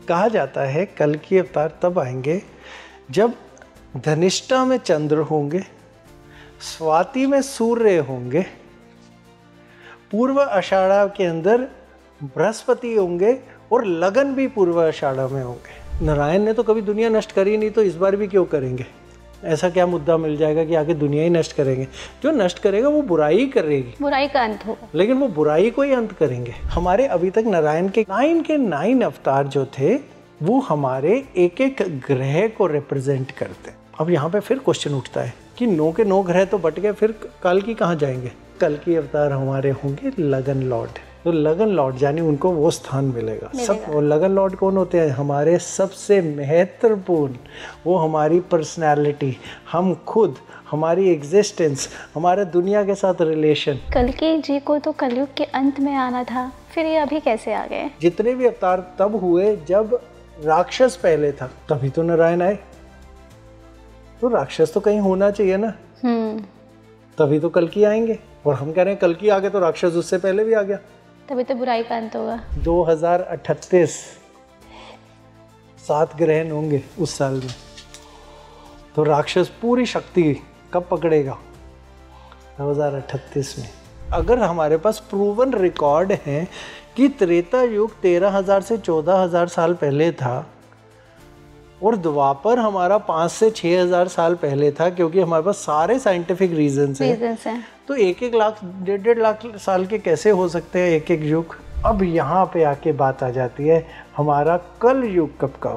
कहा जाता है कल्कि अवतार तब आएंगे जब धनिष्ठा में चंद्र होंगे, स्वाति में सूर्य होंगे, पूर्व आषाढ़ा के अंदर बृहस्पति होंगे और लगन भी पूर्व आषाढ़ा में होंगे। नारायण ने तो कभी दुनिया नष्ट करी नहीं, तो इस बार भी क्यों करेंगे? ऐसा क्या मुद्दा मिल जाएगा कि आगे दुनिया ही नष्ट करेंगे? जो नष्ट करेगा वो बुराई ही करेगी, बुराई का अंत होगा, लेकिन वो बुराई को ही अंत करेंगे। हमारे अभी तक नारायण के 9 अवतार जो थे वो हमारे एक एक ग्रह को रिप्रेजेंट करते हैं। अब यहाँ पे फिर क्वेश्चन उठता है कि 9 के 9 ग्रह तो बट गए, फिर कल्कि कहाँ जाएंगे? कल्कि अवतार हमारे होंगे लगन लॉर्ड। तो लगन लॉर्ड यानी उनको वो स्थान मिलेगा। सब और लगन लॉर्ड कौन होते हैं? हमारे सबसे महत्वपूर्ण, वो हमारी पर्सनैलिटी, हम खुद, हमारी एग्जिस्टेंस, हमारे दुनिया के साथ रिलेशन। कल्कि जी को तो कलयुग के अंत में आना था, फिर ये अभी कैसे आ गए? जितने भी अवतार तब हुए जब राक्षस पहले था, तभी तो नारायण आए। तो राक्षस तो कहीं होना चाहिए ना, तभी तो कल्कि आएंगे। और हम कह रहे हैं कल्कि आ गए तो राक्षस उससे पहले भी आ गया, तभी तो बुराई का अंत होगा। 2038 7 ग्रहण होंगे उस साल में, तो राक्षस पूरी शक्ति कब पकड़ेगा? 2038 में। अगर हमारे पास प्रूवन रिकॉर्ड है कि त्रेता युग 13,000 से 14,000 साल पहले था और द्वापर हमारा 5 से 6,000 साल पहले था, क्योंकि हमारे पास सारे साइंटिफिक रीजंस हैं, तो 1-1 लाख 1.5 लाख साल के कैसे हो सकते हैं एक युग? अब यहाँ पे आके बात आ जाती है, हमारा कल युग कब का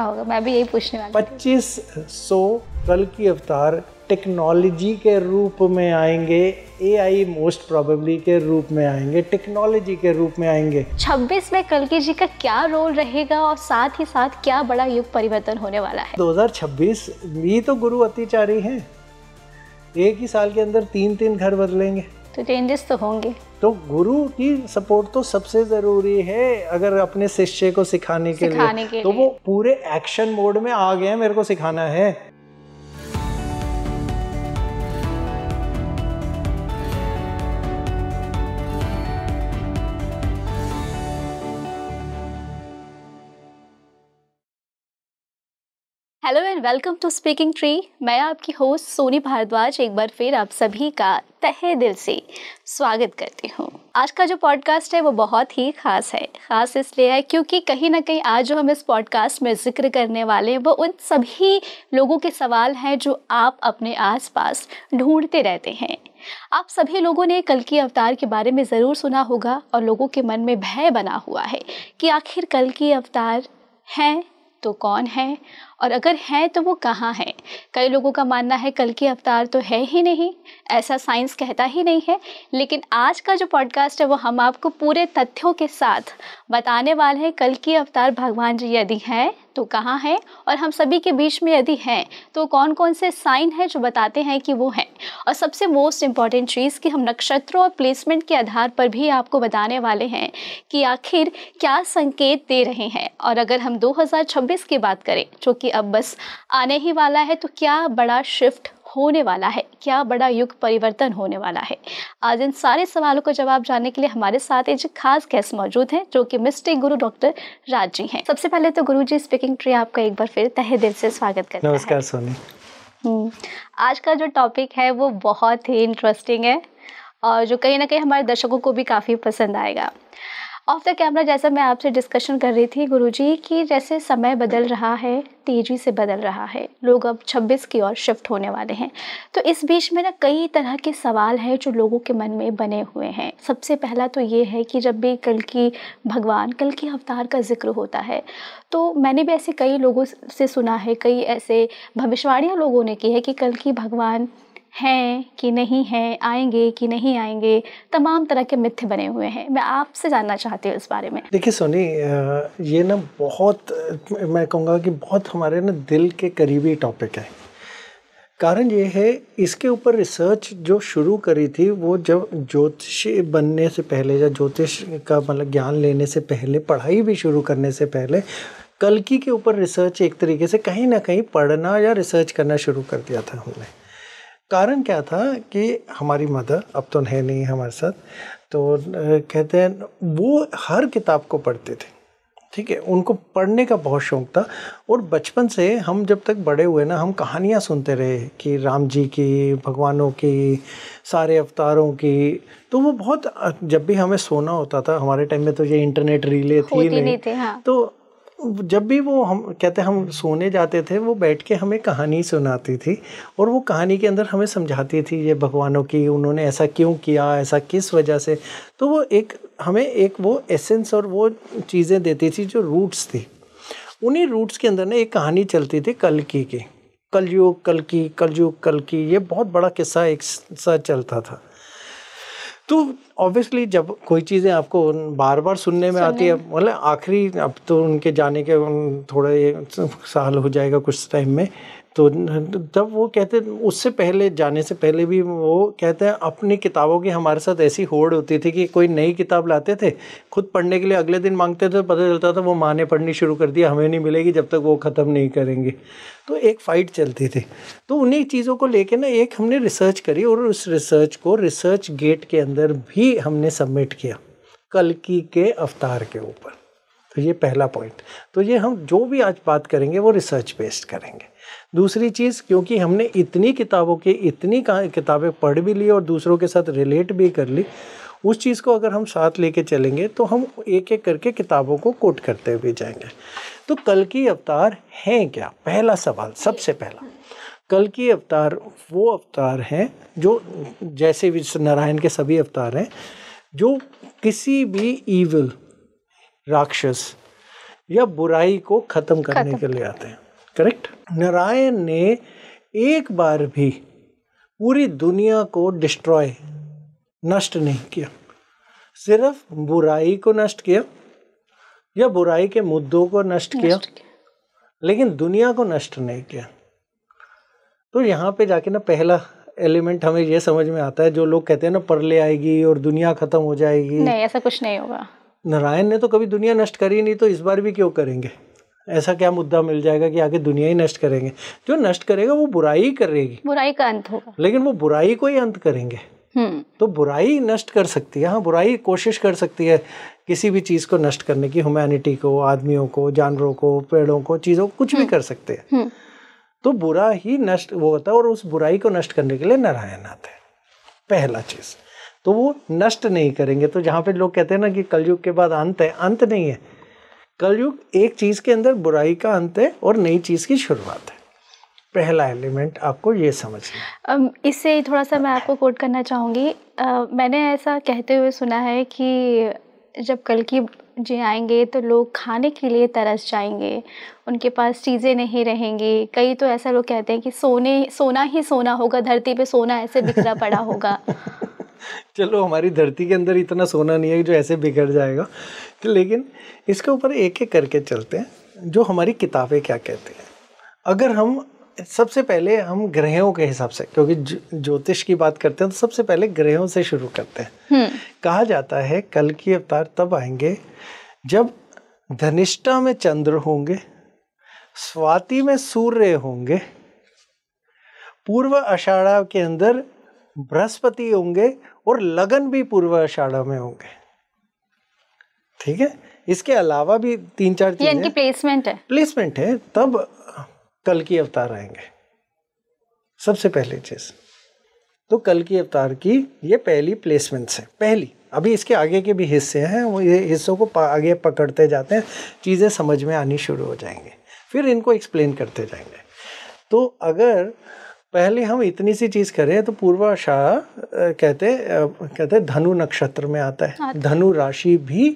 होगा? मैं भी यही पूछने वाली थी। 2500 कल्कि अवतार टेक्नोलॉजी के रूप में आएंगे, AI मोस्ट प्रोबेबली के रूप में आएंगे, टेक्नोलॉजी के रूप में आएंगे। 26 में कल्कि जी का क्या रोल रहेगा और साथ ही साथ क्या बड़ा युग परिवर्तन होने वाला है? 2026 भी तो गुरु अतिचारी हैं, एक ही साल के अंदर 3-3 घर बदलेंगे, तो चेंजेस तो होंगे। तो गुरु की सपोर्ट तो सबसे जरूरी है अगर अपने शिष्य को सिखाने के लिए। तो वो पूरे एक्शन मोड में आ गए हैं, मेरे को सिखाना है। Hello and welcome to Speaking Tree. मैं आपकी होस्ट सोनी भारद्वाज एक बार फिर आप सभी का तहे दिल से स्वागत करती हूँ। आज का जो पॉडकास्ट है वो बहुत ही ख़ास है। ख़ास इसलिए है क्योंकि कहीं ना कहीं आज जो हम इस पॉडकास्ट में जिक्र करने वाले हैं वो उन सभी लोगों के सवाल हैं जो आप अपने आसपास ढूंढते रहते हैं। आप सभी लोगों ने कल्कि अवतार के बारे में ज़रूर सुना होगा और लोगों के मन में भय बना हुआ है कि आखिर कल्कि अवतार हैं तो कौन है, और अगर है तो वो कहाँ है। कई लोगों का मानना है कल्कि अवतार तो है ही नहीं, ऐसा साइंस कहता ही नहीं है। लेकिन आज का जो पॉडकास्ट है वो हम आपको पूरे तथ्यों के साथ बताने वाले हैं कल्कि अवतार भगवान जी यदि हैं तो कहाँ हैं, और हम सभी के बीच में यदि हैं तो कौन कौन से साइन हैं जो बताते हैं कि वो हैं। और सबसे मोस्ट इम्पॉर्टेंट चीज़ कि हम नक्षत्रों और प्लेसमेंट के आधार पर भी आपको बताने वाले हैं कि आखिर क्या संकेत दे रहे हैं। और अगर हम 2026 की बात करें जो कि अब बस आने ही वाला है, तो क्या बड़ा शिफ्ट होने वाला है, क्या बड़ा युग परिवर्तन होने वाला है। आज इन सारे सवालों को जवाब जानने के लिए हमारे साथ एक खास गेस्ट मौजूद हैं जो कि मिस्टिक गुरु डॉक्टर राज जी हैं। सबसे पहले तो गुरु जी स्पीकिंग ट्री आपका एक बार फिर तहे दिल से स्वागत करता है। नमस्कार सोनी। आज का जो टॉपिक है वो बहुत ही इंटरेस्टिंग है और जो कहीं ना कहीं हमारे दर्शकों को भी काफ़ी पसंद आएगा। ऑफ द कैमरा जैसा मैं आपसे डिस्कशन कर रही थी गुरुजी कि जैसे समय बदल रहा है, तेज़ी से बदल रहा है, लोग अब 26 की ओर शिफ्ट होने वाले हैं, तो इस बीच में ना कई तरह के सवाल हैं जो लोगों के मन में बने हुए हैं। सबसे पहला तो ये है कि जब भी कल्कि भगवान, कल्कि अवतार का जिक्र होता है तो मैंने भी ऐसे कई लोगों से सुना है, कई ऐसे भविष्यवाणियाँ लोगों ने की है कि कल्कि भगवान हैं कि नहीं हैं, आएंगे कि नहीं आएंगे, तमाम तरह के मिथ्य बने हुए हैं। मैं आपसे जानना चाहती हूँ इस बारे में। देखिए सोनी, ये ना बहुत, मैं कहूँगा कि बहुत हमारे ना दिल के करीबी टॉपिक है। कारण ये है, इसके ऊपर रिसर्च जो शुरू करी थी वो जब ज्योतिषी बनने से पहले या ज्योतिष का मतलब ज्ञान लेने से पहले, पढ़ाई भी शुरू करने से पहले कल्कि के ऊपर रिसर्च एक तरीके से कहीं ना कहीं पढ़ना या रिसर्च करना शुरू कर दिया था हमने। कारण क्या था कि हमारी मदर अब तो है नहीं हमारे साथ, तो कहते हैं वो हर किताब को पढ़ते थे। ठीक है, उनको पढ़ने का बहुत शौक था। और बचपन से हम जब तक बड़े हुए ना, हम कहानियाँ सुनते रहे कि राम जी की, भगवानों की, सारे अवतारों की। तो वो बहुत, जब भी हमें सोना होता था, हमारे टाइम में तो ये इंटरनेट रीले थी नहीं थे, हाँ। तो जब भी वो, हम कहते हम सोने जाते थे, वो बैठ के हमें कहानी सुनाती थी और वो कहानी के अंदर हमें समझाती थी ये भगवानों की, उन्होंने ऐसा क्यों किया, ऐसा किस वजह से। तो वो एक हमें एक वो एसेंस और वो चीज़ें देती थी जो रूट्स थी। उन्हीं रूट्स के अंदर ना एक कहानी चलती थी कल्कि की, कलयुग कल्कि, कलयुग कल्कि, ये बहुत बड़ा किस्सा एक साथ चलता था। तो ऑब्वियसली जब कोई चीज़ें आपको बार बार सुनने में आती है, मतलब आखिरी, अब तो उनके जाने के थोड़े साल हो जाएगा कुछ टाइम में, तो तब वो कहते, उससे पहले, जाने से पहले भी वो कहते हैं अपनी किताबों की हमारे साथ ऐसी होड़ होती थी कि कोई नई किताब लाते थे, खुद पढ़ने के लिए अगले दिन मांगते थे, पता चलता था वो माँ ने पढ़नी शुरू कर दिया, हमें नहीं मिलेगी जब तक वो ख़त्म नहीं करेंगे। तो एक फ़ाइट चलती थी। तो उन्हीं चीज़ों को लेके ना एक हमने रिसर्च करी और उस रिसर्च को रिसर्च गेट के अंदर भी हमने सबमिट किया कल्कि के अवतार के ऊपर। तो ये पहला पॉइंट। तो ये हम जो भी आज बात करेंगे वो रिसर्च बेस्ड करेंगे। दूसरी चीज़, क्योंकि हमने इतनी किताबों की इतनी किताबें पढ़ भी ली और दूसरों के साथ रिलेट भी कर ली, उस चीज़ को अगर हम साथ लेके चलेंगे तो हम एक एक करके किताबों को कोट करते हुए जाएंगे। तो कल्कि अवतार हैं क्या? पहला सवाल, सबसे पहला, कल्कि अवतार वो अवतार हैं जो, जैसे भी नारायण के सभी अवतार हैं, जो किसी भी ईविल, राक्षस या बुराई को खत्म करने के लिए आते हैं। करेक्ट। नारायण ने एक बार भी पूरी दुनिया को डिस्ट्रॉय, नष्ट नहीं किया, सिर्फ बुराई को नष्ट किया या बुराई के मुद्दों को नष्ट किया, लेकिन दुनिया को नष्ट नहीं किया। तो यहाँ पे जाके ना पहला एलिमेंट हमें ये समझ में आता है, जो लोग कहते हैं ना प्रलय आएगी और दुनिया खत्म हो जाएगी, नहीं, ऐसा कुछ नहीं होगा। नारायण ने तो कभी दुनिया नष्ट करी नहीं, तो इस बार भी क्यों करेंगे? ऐसा क्या मुद्दा मिल जाएगा कि आगे दुनिया ही नष्ट करेंगे? जो नष्ट करेगा वो बुराई ही करेगी, बुराई का अंत होगा, लेकिन वो बुराई को ही अंत करेंगे। तो बुराई नष्ट कर सकती है, हाँ, बुराई कोशिश कर सकती है किसी भी चीज़ को नष्ट करने की, ह्यूमैनिटी को, आदमियों को, जानवरों को, पेड़ों को, चीज़ों को, कुछ भी कर सकते हैं। तो बुरा ही नष्ट वो होता है और उस बुराई को नष्ट करने के लिए नारायण आते हैं, पहला चीज़। तो वो नष्ट नहीं करेंगे। तो जहाँ पे लोग कहते हैं ना कि कलयुग के बाद अंत है, अंत नहीं है। कलयुग एक चीज़ के अंदर बुराई का अंत है और नई चीज़ की शुरुआत है। पहला एलिमेंट आपको ये समझना। इससे थोड़ा सा मैं आपको कोट करना चाहूँगी। मैंने ऐसा कहते हुए सुना है कि जब कल्कि जी आएंगे तो लोग खाने के लिए तरस जाएंगे, उनके पास चीज़ें नहीं रहेंगी। कई तो ऐसा लोग कहते हैं कि सोना ही सोना होगा, धरती पे सोना ऐसे बिखरा पड़ा होगा। चलो, हमारी धरती के अंदर इतना सोना नहीं है जो ऐसे बिखर जाएगा, लेकिन इसके ऊपर एक एक करके चलते हैं, जो हमारी किताबें क्या कहती हैं। अगर हम सबसे पहले हम ग्रहों के हिसाब से, क्योंकि ज्योतिष की बात करते हैं, तो सबसे पहले ग्रहों से शुरू करते हैं। कहा जाता है कल्कि अवतार तब आएंगे जब धनिष्ठा में चंद्र होंगे, स्वाति में सूर्य होंगे, पूर्व आषाढ़ा के अंदर बृहस्पति होंगे और लगन भी पूर्व आषाढ़ा में होंगे। ठीक है, इसके अलावा भी 3-4 चीजें, इनकी प्लेसमेंट है, तब कल्कि अवतार आएंगे। सबसे पहली चीज तो कल्कि अवतार की ये पहली प्लेसमेंट है, पहली। अभी इसके आगे के भी हिस्से हैं, वो ये हिस्सों को आगे पकड़ते जाते हैं, चीज़ें समझ में आनी शुरू हो जाएंगे, फिर इनको एक्सप्लेन करते जाएंगे। तो अगर पहले हम इतनी सी चीज़ करें तो पूर्वाषाढ़ा कहते धनु नक्षत्र में आता है। धनु राशि भी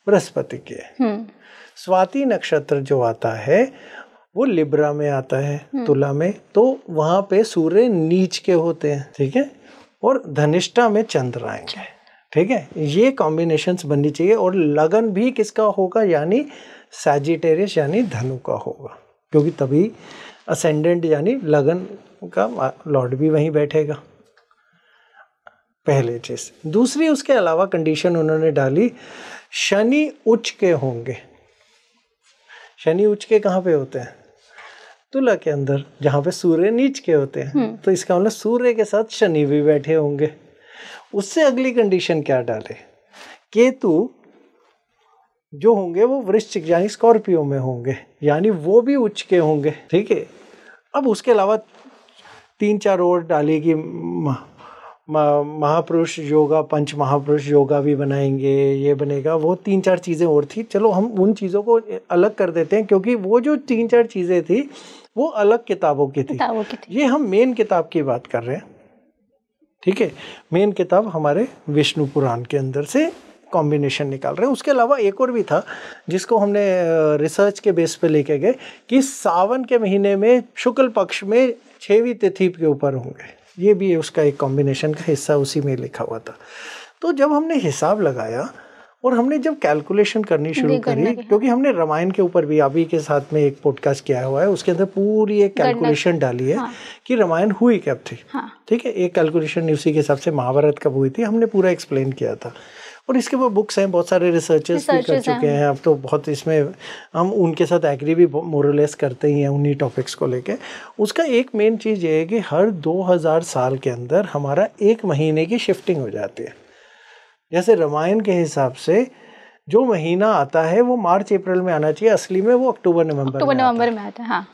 बृहस्पति की है। स्वाति नक्षत्र जो आता है वो लिब्रा में आता है, तुला में, तो वहाँ पे सूर्य नीच के होते हैं। ठीक है, और धनिष्ठा में चंद्र आएंगे। ठीक है, ये कॉम्बिनेशंस बननी चाहिए। और लगन भी किसका होगा, यानी सैजिटेरियस यानी धनु का होगा, क्योंकि तभी असेंडेंट यानी लगन का लॉर्ड भी वहीं बैठेगा। पहले चीज। दूसरी, उसके अलावा कंडीशन उन्होंने डाली, शनि उच्च के होंगे। शनि उच्च के कहाँ पे होते हैं? तुला के अंदर, जहाँ पे सूर्य नीच के होते हैं। तो इसका मतलब सूर्य के साथ शनि भी बैठे होंगे। उससे अगली कंडीशन क्या डाले, केतु जो होंगे वो वृश्चिक यानी स्कॉर्पियो में होंगे, यानी वो भी उच्च के होंगे। ठीक है, अब उसके अलावा 3-4 और डाली कि महापुरुष योगा, पंच महापुरुष योगा भी बनाएंगे, ये बनेगा, वो 3-4 चीज़ें और थी। चलो हम उन चीज़ों को अलग कर देते हैं, क्योंकि वो जो 3-4 चीज़ें थी वो अलग किताबों की थी। ये हम मेन किताब की बात कर रहे हैं। ठीक है, मेन किताब हमारे विष्णु पुराण के अंदर से कॉम्बिनेशन निकाल रहे हैं। उसके अलावा एक और भी था जिसको हमने रिसर्च के बेस पे लेके गए कि सावन के महीने में शुक्ल पक्ष में 6वीं तिथि के ऊपर होंगे। ये भी उसका एक कॉम्बिनेशन का हिस्सा उसी में लिखा हुआ था। तो जब हमने हिसाब लगाया और हमने जब कैलकुलेशन करनी शुरू करी, क्योंकि हमने रामायण के ऊपर भी अभी के साथ में एक पॉडकास्ट किया हुआ है, उसके अंदर पूरी एक कैलकुलेशन डाली है कि रामायण हुई कब थी। ठीक है, एक कैलकुलेशन उसी के हिसाब से महाभारत कब हुई थी, हमने पूरा एक्सप्लेन किया था। और इसके बाद बुक्स हैं, बहुत सारे रिसर्चर्स भी कर चुके हैं अब तो, बहुत इसमें हम उनके साथ एग्री भी मोरलेस करते ही हैं उन्हीं टॉपिक्स को लेके। उसका एक मेन चीज़ ये है कि हर 2000 साल के अंदर हमारा 1 महीने की शिफ्टिंग हो जाती है। जैसे रामायण के हिसाब से जो महीना आता है वो मार्च अप्रैल में आना चाहिए, असली में वो अक्टूबर नवंबर में आता है। हाँ।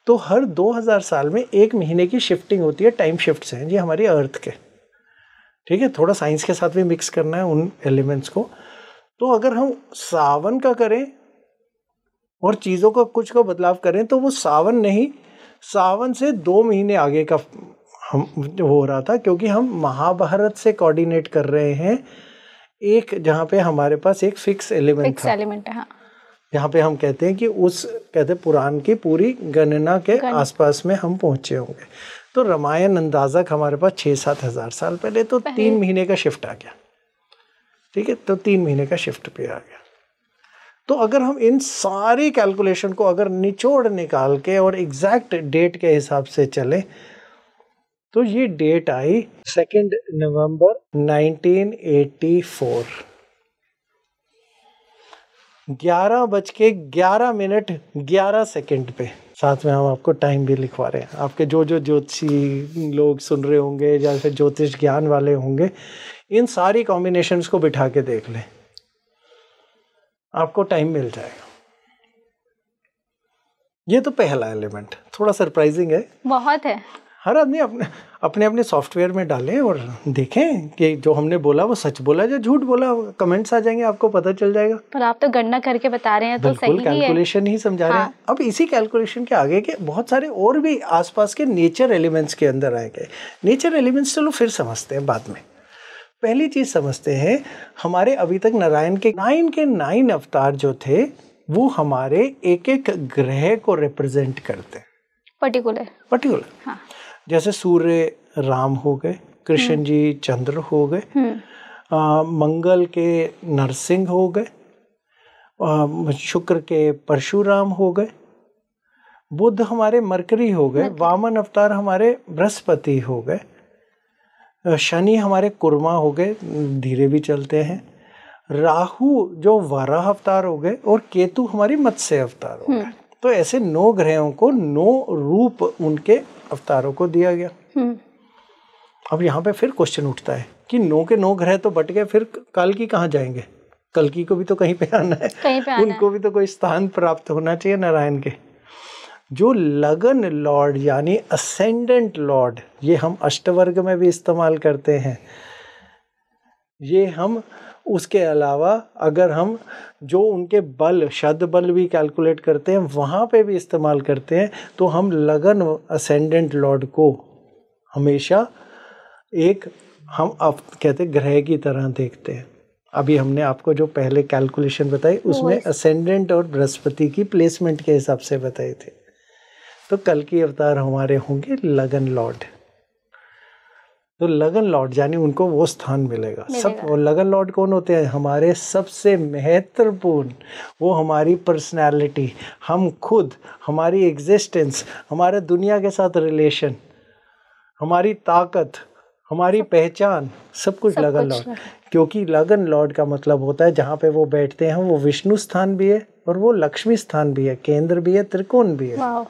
तो हर 2000 साल में 1 महीने की शिफ्टिंग होती है। टाइम शिफ्ट्स हैं जी हमारी अर्थ के। ठीक है, थोड़ा साइंस के साथ भी मिक्स करना है उन एलिमेंट्स को। तो अगर हम सावन का करें और चीज़ों को कुछ को बदलाव करें तो वो सावन नहीं, सावन से 2 महीने आगे का हम हो रहा था, क्योंकि हम महाभारत से कोऑर्डिनेट कर रहे हैं एक, जहाँ पे हमारे पास एक फिक्स एलिमेंट था। हाँ। यहाँ पे हम कहते हैं कि कहते पुराण की पूरी गणना के आसपास में हम पहुँचे होंगे। तो रामायण अंदाज़ा हमारे पास 6-7 हज़ार साल पहले, तो 3 महीने का शिफ्ट आ गया। ठीक है, तो 3 महीने का शिफ्ट पे आ गया। तो अगर हम इन सारी कैलकुलेशन को अगर निचोड़ निकाल के और एग्जैक्ट डेट के हिसाब से चले तो ये डेट आई 2 नवंबर 1984, 11:11 पे। साथ में हम आपको टाइम भी लिखवा रहे हैं। आपके जो ज्योतिषी लोग सुन रहे होंगे या फिर ज्योतिष ज्ञान वाले होंगे, इन सारी कॉम्बिनेशंस को बिठा के देख लें, आपको टाइम मिल जाएगा। ये तो पहला एलिमेंट थोड़ा सरप्राइजिंग है, बहुत है। हर आदमी अपने सॉफ्टवेयर में डालें और देखें कि जो हमने बोला वो सच बोला या झूठ बोला। कमेंट्स आ जाएंगे, आपको पता चल जाएगा। पर आप तो गणना करके बता रहे हैं, तो सही है। कैलकुलेशन ही समझा रहे हैं। अब इसी कैलकुलेशन के आगे के बहुत सारे और भी आसपास के नेचर एलिमेंट्स के अंदर आएंगे। नेचर एलिमेंट्स चलो फिर समझते हैं बाद में। पहली चीज समझते हैं, हमारे अभी तक नारायण के 9 अवतार जो थे वो हमारे एक एक ग्रह को रिप्रेजेंट करते हैं, पर्टिकुलर। हाँ। जैसे सूर्य राम हो गए, कृष्ण जी चंद्र हो गए, मंगल के नरसिंह हो गए, शुक्र के परशुराम हो गए, बुध हमारे मरकरी हो गए, वामन अवतार हमारे बृहस्पति हो गए, शनि हमारे कुर्मा हो गए, धीरे भी चलते हैं, राहु जो वराह अवतार हो गए, और केतु हमारी मत्स्य अवतार हो गए। तो ऐसे 9 ग्रहों को 9 रूप उनके अवतारों को दिया गया। अब यहाँ पे फिर क्वेश्चन उठता है कि 9 के 9 ग्रह तो बट गए, फिर कल की कहाँ जाएंगे? कल की को भी तो कहीं पे आना है, उनको भी तो कोई स्थान प्राप्त होना चाहिए नारायण के। जो लगन लॉर्ड यानी असेंडेंट लॉर्ड, ये हम अष्टवर्ग में भी इस्तेमाल करते हैं। ये हम उसके अलावा अगर हम जो उनके बल, शद बल भी कैलकुलेट करते हैं, वहाँ पे भी इस्तेमाल करते हैं। तो हम लगन असेंडेंट लॉर्ड को हमेशा एक हम अब कहते ग्रह की तरह देखते हैं। अभी हमने आपको जो पहले कैलकुलेशन बताई उसमें असेंडेंट और बृहस्पति की प्लेसमेंट के हिसाब से बताए थे। तो कल की अवतार हमारे होंगे लगन लॉर्ड। तो लगन लॉर्ड यानी उनको वो स्थान मिलेगा। सब लगन लॉर्ड कौन होते हैं? हमारे सबसे महत्वपूर्ण, वो हमारी पर्सनालिटी, हम खुद, हमारी एग्जिस्टेंस, हमारे दुनिया के साथ रिलेशन, हमारी ताकत, हमारी पहचान, सब कुछ लगन लॉर्ड। क्योंकि लगन लॉर्ड का मतलब होता है जहाँ पे वो बैठते हैं वो विष्णु स्थान भी है और वो लक्ष्मी स्थान भी है, केंद्र भी है, त्रिकोण भी है।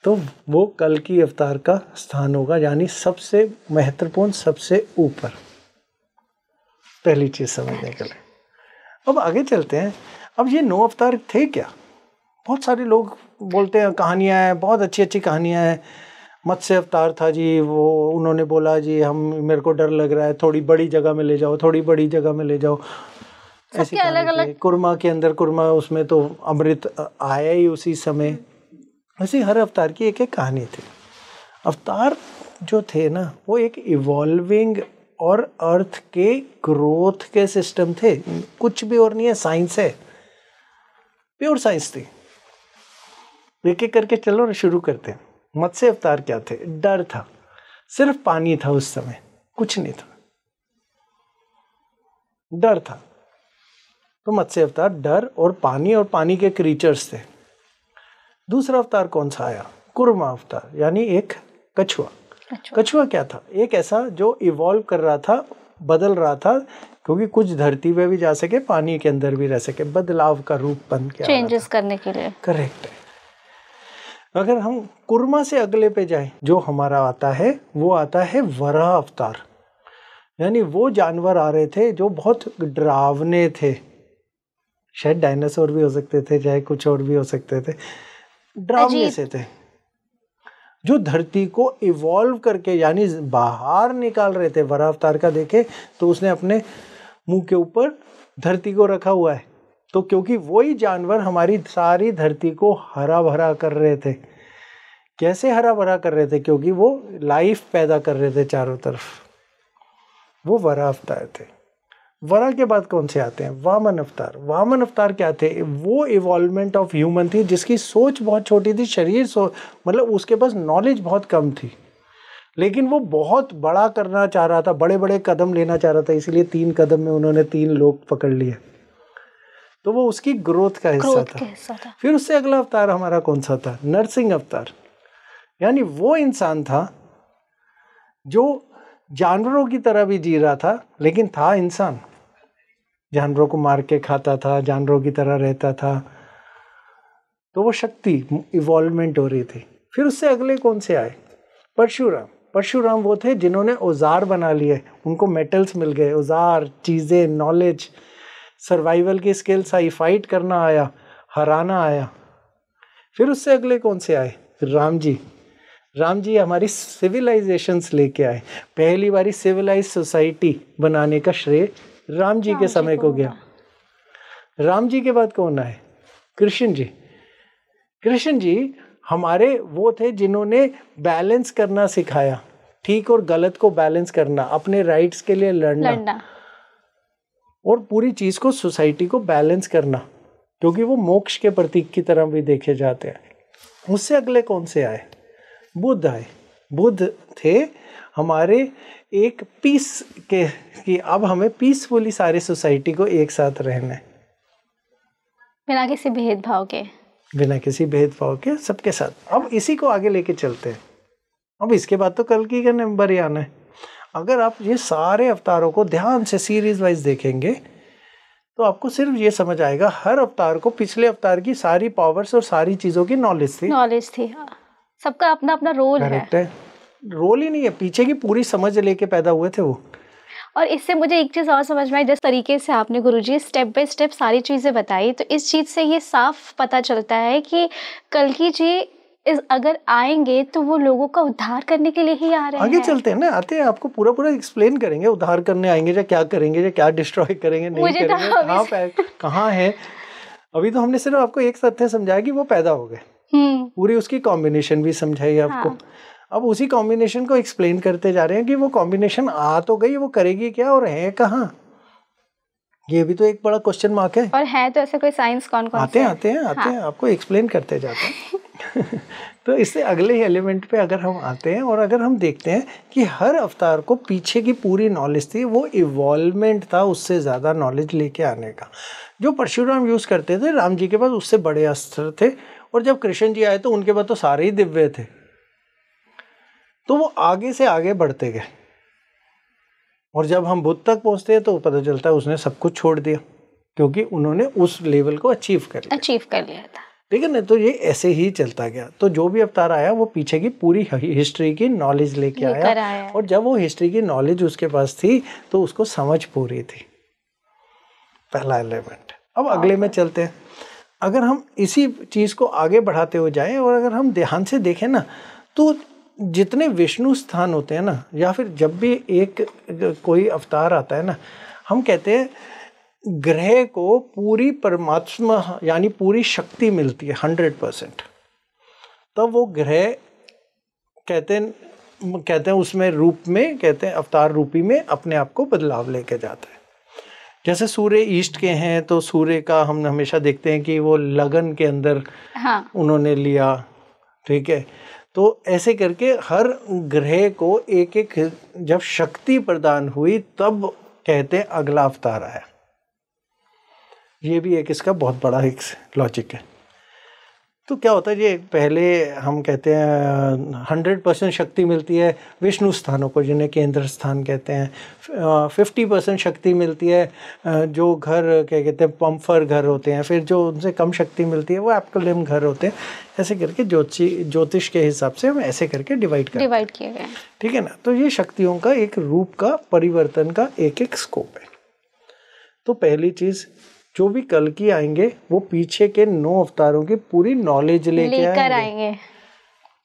तो वो कल की अवतार का स्थान होगा, यानी सबसे महत्वपूर्ण, सबसे ऊपर। पहली चीज समझने के लिए। अब आगे चलते हैं। अब ये 9 अवतार थे क्या? बहुत सारे लोग बोलते हैं कहानियाँ हैं, बहुत अच्छी अच्छी कहानियाँ हैं। मत्स्य अवतार था जी, वो उन्होंने बोला जी मेरे को डर लग रहा है, थोड़ी बड़ी जगह में ले जाओ, थोड़ी बड़ी जगह में ले जाओ। ऐसी अलग अलग कुरमा के अंदर कुरमा, उसमें तो अमृत आया ही उसी समय। ऐसी हर अवतार की एक एक कहानी थी। अवतार जो थे ना, वो एक इवॉल्विंग और अर्थ के ग्रोथ के सिस्टम थे, कुछ भी और नहीं है, साइंस है, प्योर साइंस थी। एक एक करके चलो शुरू करते हैं। मत्स्य अवतार क्या थे? डर था, सिर्फ पानी था उस समय, कुछ नहीं था, डर था। तो मत्स्य अवतार डर और पानी के क्रीचर्स थे। दूसरा अवतार कौन सा आया? कुर्मा अवतार, यानी एक कछुआ। कछुआ क्या था? एक ऐसा जो इवॉल्व कर रहा था, बदल रहा था, क्योंकि कुछ धरती पे भी जा सके, पानी के अंदर भी रह सके, बदलाव का रूप बन के चेंजेस करने के लिए। करेक्ट है। अगर हम कुर्मा से अगले पे जाएं, जो हमारा आता है वो आता है वराह अवतार। यानी वो जानवर आ रहे थे जो बहुत डरावने थे, शायद डायनासोर भी हो सकते थे, चाहे कुछ और भी हो सकते थे, डरावने से थे, जो धरती को इवॉल्व करके यानी बाहर निकाल रहे थे। वराह अवतार का देखे तो उसने अपने मुंह के ऊपर धरती को रखा हुआ है, तो क्योंकि वही जानवर हमारी सारी धरती को हरा भरा कर रहे थे। कैसे हरा भरा कर रहे थे? क्योंकि वो लाइफ पैदा कर रहे थे चारों तरफ। वो वराह अवतार थे। वराह के बाद कौन से आते हैं? वामन अवतार। वामन अवतार क्या थे? वो इवॉल्वमेंट ऑफ ह्यूमन थी जिसकी सोच बहुत छोटी थी, शरीर मतलब उसके पास नॉलेज बहुत कम थी, लेकिन वो बहुत बड़ा करना चाह रहा था, बड़े बड़े कदम लेना चाह रहा था, इसलिए 3 कदम में उन्होंने 3 लोग पकड़ लिए। तो वो उसकी ग्रोथ का हिस्सा था। फिर उससे अगला अवतार हमारा कौन सा था? नरसिंह अवतार। यानी वो इंसान था जो जानवरों की तरह भी जी रहा था, लेकिन था इंसान, जानवरों को मार के खाता था, जानवरों की तरह रहता था। तो वो शक्ति इवॉल्वमेंट हो रही थी। फिर उससे अगले कौन से आए? परशुराम। परशुराम वो थे जिन्होंने औजार बना लिए, उनको मेटल्स मिल गए, औजार, चीज़ें, नॉलेज, सर्वाइवल की स्किल्स आई, फाइट करना आया, हराना आया। फिर उससे अगले कौन से आए? राम जी। राम जी हमारी सिविलाइजेशंस लेके आए। पहली बारी सिविलाइज सोसाइटी बनाने का श्रेय राम जी के समय को गया। राम जी के बाद कौन आए? कृष्ण जी। कृष्ण जी हमारे वो थे जिन्होंने बैलेंस करना सिखाया, ठीक और गलत को बैलेंस करना, अपने राइट्स के लिए लड़ना और पूरी चीज को, सोसाइटी को बैलेंस करना, क्योंकि वो मोक्ष के प्रतीक की तरह भी देखे जाते हैं। उससे अगले कौन से आए? बुद्ध आए। बुद्ध थे हमारे एक पीस के, कि अब हमें पीसफुली सारी सोसाइटी को एक साथ रहना है, बिना किसी भेदभाव के, बिना किसी भेदभाव के सबके साथ। अब इसी को आगे लेके चलते हैं। अब इसके बाद तो कल्कि का नंबर ही आना है। अगर आप ये सारे अवतारों को ध्यान से सीरीज वाइज देखेंगे तो आपको सिर्फ ये समझ आएगा, हर अवतार को पिछले अवतार की सारी पावर्स और सारी चीजों की नॉलेज थी। सबका अपना अपना रोल है। करेक्ट है, रोल ही नहीं है, पीछे की पूरी समझ लेके पैदा हुए थे वो। और इससे मुझे एक चीज़ और समझ में आई, जिस तरीके से आपने गुरुजी स्टेप बाय स्टेप सारी चीज़ें बताई, तो इस चीज़ से ये साफ पता चलता है कि कल्कि जी अगर आएंगे तो वो लोगों का उद्धार करने के लिए ही आ रहे हैं। आगे चलते हैं ना, आते हैं, आपको पूरा एक्सप्लेन करेंगे उद्धार करने आएंगे, या क्या करेंगे, या क्या डिस्ट्रॉय करेंगे, नहीं करेंगे, कहाँ है। अभी तो हमने सिर्फ आपको एक तथ्य समझाया कि वो पैदा हो गए, पूरी उसकी कॉम्बिनेशन भी समझाई आपको। अब उसी कॉम्बिनेशन को एक्सप्लेन करते जा रहे हैं कि वो कॉम्बिनेशन आ तो गई, वो करेगी क्या और है कहाँ, ये भी तो एक बड़ा क्वेश्चन मार्क है। और है तो ऐसे कोई साइंस कौन आते हैं आपको एक्सप्लेन करते जाते हैं। तो इससे अगले ही एलिमेंट पे अगर हम आते हैं और अगर हम देखते हैं कि हर अवतार को पीछे की पूरी नॉलेज थी, वो इवॉल्वमेंट था उससे ज़्यादा नॉलेज लेके आने का। जो परशुराम यूज़ करते थे, राम जी के पास उससे बड़े अस्त्र थे, और जब कृष्ण जी आए तो उनके पास तो सारे ही दिव्य थे। तो वो आगे से आगे बढ़ते गए, और जब हम बुद्ध तक पहुंचते हैं तो पता चलता है उसने सब कुछ छोड़ दिया, क्योंकि उन्होंने उस लेवल को अचीव कर लिया था। ठीक है ना? तो ये ऐसे ही चलता गया। तो जो भी अवतार आया वो पीछे की पूरी हिस्ट्री की नॉलेज लेके आया, और जब वो हिस्ट्री की नॉलेज उसके पास थी तो उसको समझ पूरी थी। पहला एलिमेंट। अब अगले में चलते हैं। अगर हम इसी चीज़ को आगे बढ़ाते हुए जाएं और अगर हम ध्यान से देखें ना, तो जितने विष्णु स्थान होते हैं ना, या फिर जब भी एक कोई अवतार आता है ना, हम कहते हैं ग्रह को पूरी परमात्मा यानी पूरी शक्ति मिलती है 100%। तब वो ग्रह कहते हैं उसमें रूप में, कहते हैं अवतार रूपी में अपने आप को बदलाव लेके जाता है। जैसे सूर्य ईस्ट के हैं तो सूर्य का हम हमेशा देखते हैं कि वो लगन के अंदर उन्होंने लिया, ठीक है। तो ऐसे करके हर ग्रह को एक एक जब शक्ति प्रदान हुई तब कहते हैं अगला अवतार आया। ये भी एक इसका बहुत बड़ा एक लॉजिक है। तो क्या होता है, ये पहले हम कहते हैं 100% शक्ति मिलती है विष्णु स्थानों को, जिन्हें केंद्र स्थान कहते हैं। 50% शक्ति मिलती है जो घर क्या कहते हैं पंफर घर होते हैं। फिर जो उनसे कम शक्ति मिलती है वो एप्कोलिम घर होते हैं। ऐसे करके ज्योतिष के हिसाब से हम ऐसे करके डिवाइड किए गए, ठीक है ना। तो ये शक्तियों का एक रूप का परिवर्तन का एक एक स्कोप है। तो पहली चीज़, जो भी कल की आएंगे वो पीछे के 9 अवतारों की पूरी नॉलेज लेकर आएंगे।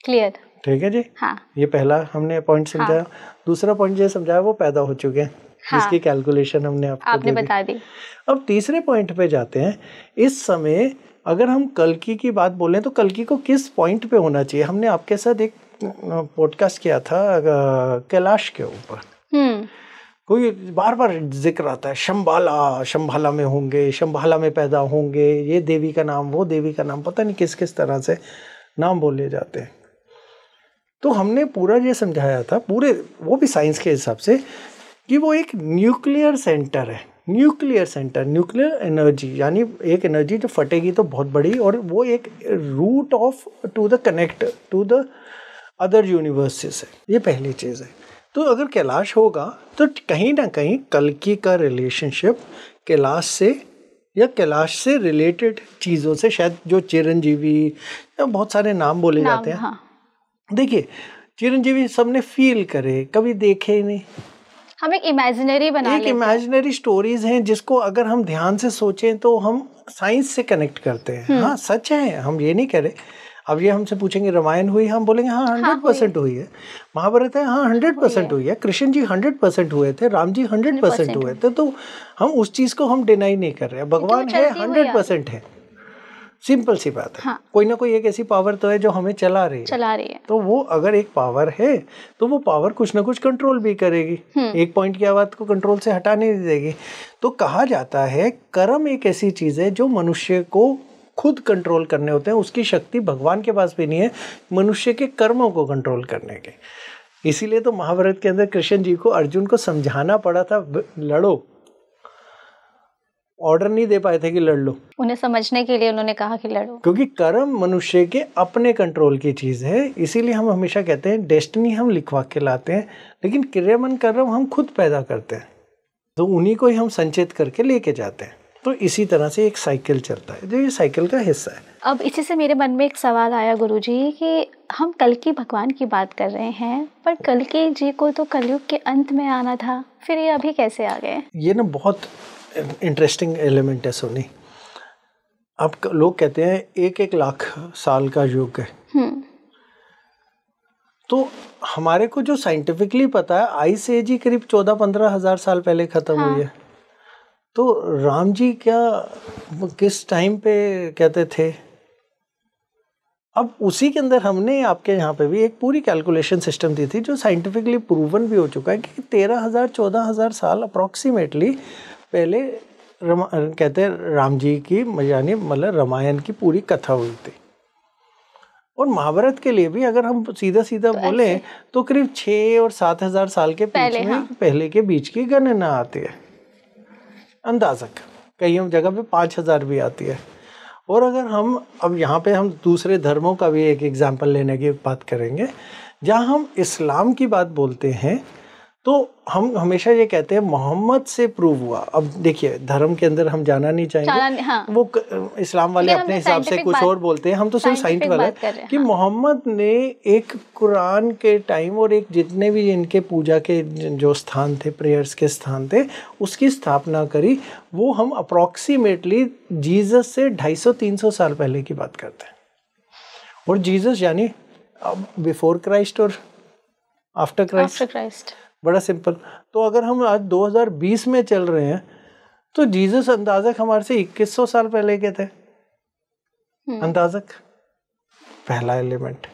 क्लियर, ठीक है जी। हाँ। ये पहला हमने पॉइंट समझाया। दूसरा पॉइंट ये समझाया वो पैदा हो चुके हैं, जिसकी कैलकुलेशन हमने आपको बता दी। अब तीसरे पॉइंट पे जाते हैं। इस समय अगर हम कल्कि की बात बोलें तो कल्कि को किस पॉइंट पे होना चाहिए। हमने आपके साथ एक पॉडकास्ट किया था कैलाश के ऊपर। कोई बार बार जिक्र आता है शंभाला में होंगे, शंभाला में पैदा होंगे, ये देवी का नाम, वो देवी का नाम, पता नहीं किस किस तरह से नाम बोले जाते हैं। तो हमने पूरा ये समझाया था, पूरे वो भी साइंस के हिसाब से, कि वो एक न्यूक्लियर सेंटर है। न्यूक्लियर सेंटर, न्यूक्लियर एनर्जी, यानी एक एनर्जी जो फटेगी तो बहुत बड़ी, और वो एक route of to the connect to the other universes है। ये पहली चीज़ है। तो अगर कैलाश होगा तो कहीं ना कहीं कल्कि का रिलेशनशिप कैलाश से या कैलाश से रिलेटेड चीज़ों से, शायद जो चिरंजीवी या बहुत सारे नाम बोले जाते हैं। हाँ। देखिए, चिरंजीवी सबने फील करे, कभी देखे ही नहीं, हम एक इमेजिनरी बना लेते हैं। इमेजिनरी स्टोरीज हैं जिसको अगर हम ध्यान से सोचें तो हम साइंस से कनेक्ट करते हैं। हाँ, सच है, हम ये नहीं कह रहे। अब ये हमसे पूछेंगे रामायण हुई, हम बोलेंगे हाँ 100% हुई है। महाभारत है, हाँ 100% हुई है। कृष्ण जी 100% हुए थे, राम जी 100% हुए थे। तो हम उस चीज़ को हम डिनाई नहीं कर रहे हैं। भगवान है, 100% है, सिंपल सी बात है। हाँ। कोई ना कोई एक ऐसी पावर तो है जो हमें चला रही है। तो वो अगर एक पावर है तो वो पावर कुछ ना कुछ कंट्रोल भी करेगी। एक पॉइंट की आवाज़ को कंट्रोल से हटा नहीं देगी। तो कहा जाता है कर्म एक ऐसी चीज़ है जो मनुष्य को खुद कंट्रोल करने होते हैं। उसकी शक्ति भगवान के पास भी नहीं है मनुष्य के कर्मों को कंट्रोल करने के। इसीलिए तो महाभारत के अंदर कृष्ण जी को अर्जुन को समझाना पड़ा था, लड़ो। ऑर्डर नहीं दे पाए थे कि लड़ लो, उन्हें समझने के लिए उन्होंने कहा कि लड़ो, क्योंकि कर्म मनुष्य के अपने कंट्रोल की चीज़ है। इसीलिए हम हमेशा कहते हैं डेस्टिनी हम लिखवा के लाते हैं, लेकिन क्रियामन कर्म हम खुद पैदा करते हैं। तो उन्हीं को ही हम संचित करके लेके जाते हैं। तो इसी तरह से एक साइकिल चलता है, जो ये साइकिल का हिस्सा है। अब इसी से मेरे मन में एक सवाल आया गुरुजी कि हम कल्कि भगवान की बात कर रहे हैं, पर कल्कि जी को तो कलयुग के अंत में आना था, फिर ये अभी कैसे आ गए? ये ना बहुत इंटरेस्टिंग एलिमेंट है सोनी। अब लोग कहते हैं 1-1 लाख साल का युग है। तो हमारे को जो साइंटिफिकली पता है, आइस एज ही करीब 14-15 हज़ार साल पहले खत्म हुई है। तो राम जी क्या किस टाइम पे कहते थे? अब उसी के अंदर हमने आपके यहाँ पे भी एक पूरी कैलकुलेशन सिस्टम दी थी जो साइंटिफिकली प्रूवन भी हो चुका है कि 13,000-14,000 साल अप्रॉक्सीमेटली पहले कहते हैं राम जी की यानी मतलब रामायण की पूरी कथा हुई थी। और महाभारत के लिए भी अगर हम सीधा सीधा तो बोले तो करीब 6 और 7 हज़ार साल के पहले के बीच की गणना आती है, अंदाज़क। कई जगह पे 5,000 भी आती है। और अगर हम अब यहाँ पे हम दूसरे धर्मों का भी एक एग्जाम्पल लेने की बात करेंगे, जहाँ हम इस्लाम की बात बोलते हैं तो हम हमेशा ये कहते हैं मोहम्मद से प्रूव हुआ। अब देखिए धर्म के अंदर हम जाना नहीं चाहेंगे, हाँ। वो इस्लाम वाले अपने हिसाब से कुछ और बोलते हैं, हम तो सिर्फ साइंस वाला है कि मोहम्मद ने एक कुरान के टाइम और एक जितने भी इनके पूजा के जो स्थान थे, प्रेयर्स के स्थान थे, उसकी स्थापना करी। वो हम अप्रॉक्सीमेटली जीसस से 250-300 साल पहले की बात करते हैं। और जीसस यानी बिफोर क्राइस्ट और आफ्टर क्राइस्ट, बड़ा सिंपल। तो अगर हम आज 2020 में चल रहे हैं तो जीसस अंदाजक हमारे से 2100 साल पहले के थे, अंदाजक, पहला एलिमेंट।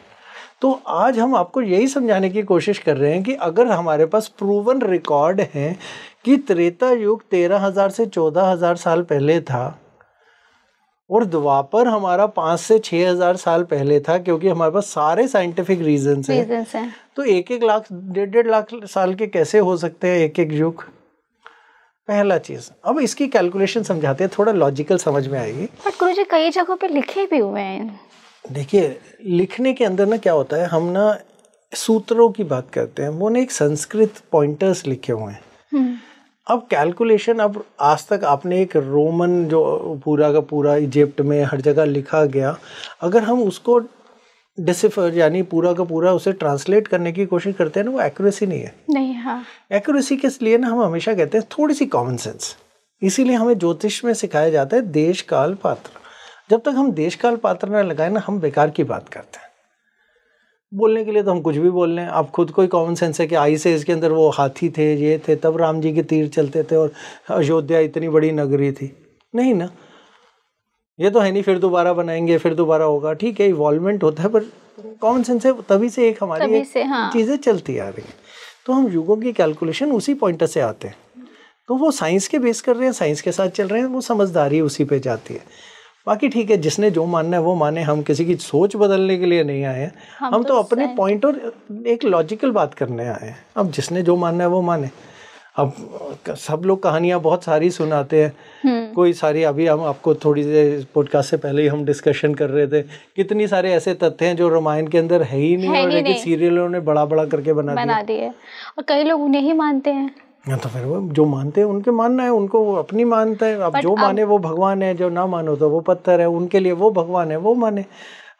तो आज हम आपको यही समझाने की कोशिश कर रहे हैं कि अगर हमारे पास प्रूवन रिकॉर्ड है कि त्रेता युग 13,000 से 14,000 साल पहले था और द्वापर हमारा 5 से 6,000 साल पहले था, क्योंकि हमारे पास सारे साइंटिफिक रीजंस हैं, तो 1-1 लाख 1.5 लाख साल के कैसे हो सकते हैं एक युग? पहला चीज। अब इसकी कैलकुलेशन समझाते हैं, थोड़ा लॉजिकल समझ में आएगी। बट गुरुजी कई जगहों पे लिखे भी हुए हैं। देखिए लिखने के अंदर ना क्या होता है, हम ना सूत्रों की बात करते हैं, वो ना एक संस्कृत पॉइंटर्स लिखे हुए हैं। अब कैलकुलेशन, अब आज तक आपने एक रोमन जो पूरा का पूरा इजिप्ट में हर जगह लिखा गया, अगर हम उसको डिसिफर यानी पूरा का पूरा उसे ट्रांसलेट करने की कोशिश करते हैं ना, वो एक्यूरेसी नहीं है। नहीं, हाँ। एक्यूरेसी के लिए ना हम हमेशा कहते हैं थोड़ी सी कॉमन सेंस। इसीलिए हमें ज्योतिष में सिखाया जाता है देश काल पात्र। जब तक हम देश काल पात्र ना लगाए ना, हम बेकार की बात करते हैं। बोलने के लिए तो हम कुछ भी बोल रहे हैं। आप खुद कोई कॉमन सेंस है कि आई से इसके अंदर वो हाथी थे, ये थे, तब राम जी के तीर चलते थे और अयोध्या इतनी बड़ी नगरी थी? नहीं ना, ये तो है नहीं। फिर दोबारा बनाएंगे, फिर दोबारा होगा, ठीक है, इवॉल्वमेंट होता है, पर कॉमन सेंस है तभी से एक हमारी चीज़ें चलती आ रही हैं। तो हम युगों की कैलकुलेशन उसी पॉइंटर से आते हैं। तो वो साइंस के बेस कर रहे हैं, साइंस के साथ चल रहे हैं, वो समझदारी उसी पे जाती है। बाकी ठीक है, जिसने जो मानना है वो माने, हम किसी की सोच बदलने के लिए नहीं आए हैं। हम तो अपने पॉइंट और एक लॉजिकल बात करने आए हैं। अब जिसने जो मानना है वो माने। अब सब लोग कहानियाँ बहुत सारी सुनाते हैं, कोई सारी, अभी हम आपको थोड़ी देर पॉडकास्ट से पहले ही हम डिस्कशन कर रहे थे, कितनी सारे ऐसे तथ्य हैं जो रामायण के अंदर है ही नहीं, और लेकिन सीरियलों ने बड़ा बड़ा करके बना दिए, और कई लोग उन्हें ही मानते हैं। तो फिर वो जो मानते हैं उनके मानना है, उनको वो अपनी मानता है। अब जो माने वो भगवान है, जो ना मानो तो वो पत्थर है, उनके लिए वो भगवान है, वो माने।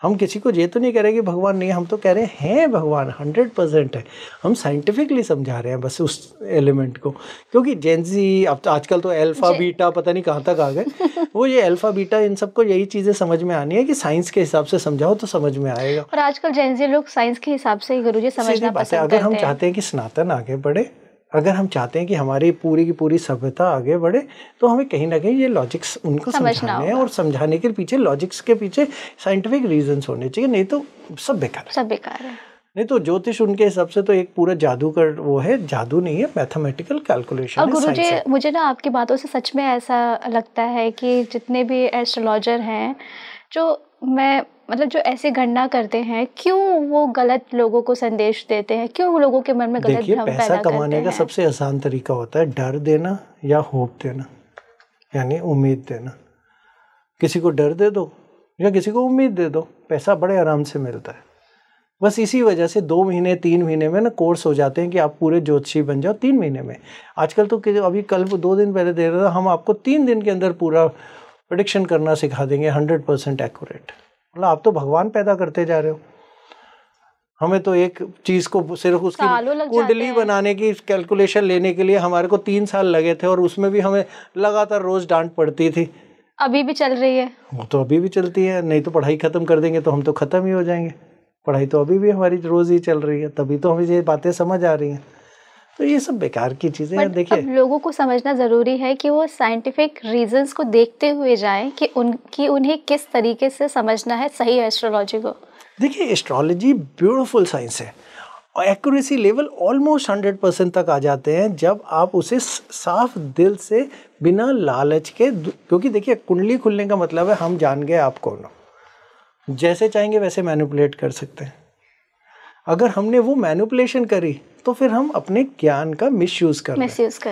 हम किसी को ये तो नहीं कह रहे कि भगवान नहीं है, हम तो कह रहे हैं भगवान 100% है। हम साइंटिफिकली समझा रहे हैं बस उस एलिमेंट को, क्योंकि जेंजी अब तो आजकल तो अल्फा बीटा पता नहीं कहाँ तक आ गए। वो ये अल्फा बीटा इन सबको यही चीज़ें समझ में आनी है कि साइंस के हिसाब से समझाओ तो समझ में आएगा। और आजकल जेंजी लोग साइंस के हिसाब से ही गुरुजी समझना पसंद करते हैं। अगर हम चाहते हैं कि सनातन आगे बढ़े, अगर हम चाहते हैं कि हमारी पूरी की पूरी सभ्यता आगे बढ़े, तो हमें कहीं ना कहीं ये लॉजिक्स उनको समझाने हैं, और समझाने के पीछे लॉजिक्स के पीछे साइंटिफिक रीजंस होने चाहिए, नहीं तो सब बेकार है। नहीं तो ज्योतिष उनके हिसाब से तो एक पूरा जादू का वो है, जादू नहीं है, मैथमेटिकल कैलकुलेशन है। गुरुजी मुझे ना आपकी बातों से सच में ऐसा लगता है कि जितने भी एस्ट्रोलॉजर हैं जो जो ऐसे गणना करते हैं, क्यों वो गलत लोगों को संदेश देते हैं, क्यों लोगों के मन में गलत भ्रम पैदा करते हैं? पैसा कमाने का सबसे आसान तरीका होता है डर देना या होप देना, यानी उम्मीद देना। किसी को डर दे दो या किसी को उम्मीद दे दो, पैसा बड़े आराम से मिलता है। बस इसी वजह से 2 महीने 3 महीने में ना कोर्स हो जाते हैं कि आप पूरे ज्योतिषी बन जाओ 3 महीने में। आजकल तो अभी कल 2 दिन पहले दे रहा था, हम आपको 3 दिन के अंदर पूरा प्रेडिक्शन करना सिखा देंगे, 100% एक्यूरेट। मतलब आप तो भगवान पैदा करते जा रहे हो। हमें तो एक चीज को सिर्फ उसकी कुंडली बनाने की कैलकुलेशन लेने के लिए हमारे को 3 साल लगे थे, और उसमें भी हमें लगातार रोज डांट पड़ती थी। अभी भी चल रही है वो तो, अभी भी चलती है। नहीं तो पढ़ाई खत्म कर देंगे तो हम तो खत्म ही हो जाएंगे। पढ़ाई तो अभी भी हमारी रोज ही चल रही है, तभी तो हमें ये बातें समझ आ रही हैं। तो ये सब बेकार की चीजें हैं। देखिए, लोगों को समझना जरूरी है कि वो साइंटिफिक रीजंस को देखते हुए जाएं कि उन्हें किस तरीके से समझना है सही एस्ट्रोलॉजी को। देखिए, एस्ट्रोलॉजी ब्यूटीफुल साइंस है, और एक्यूरेसी लेवल ऑलमोस्ट 100% तक आ जाते हैं जब आप उसे साफ दिल से बिना लालच के, क्योंकि देखिए कुंडली खुलने का मतलब है हम जान गए आप कौन हो, जैसे चाहेंगे वैसे मैनिपुलेट कर सकते हैं। अगर हमने वो मैनिपुलेशन करी तो फिर हम अपने ज्ञान का मिसयूज कर रहे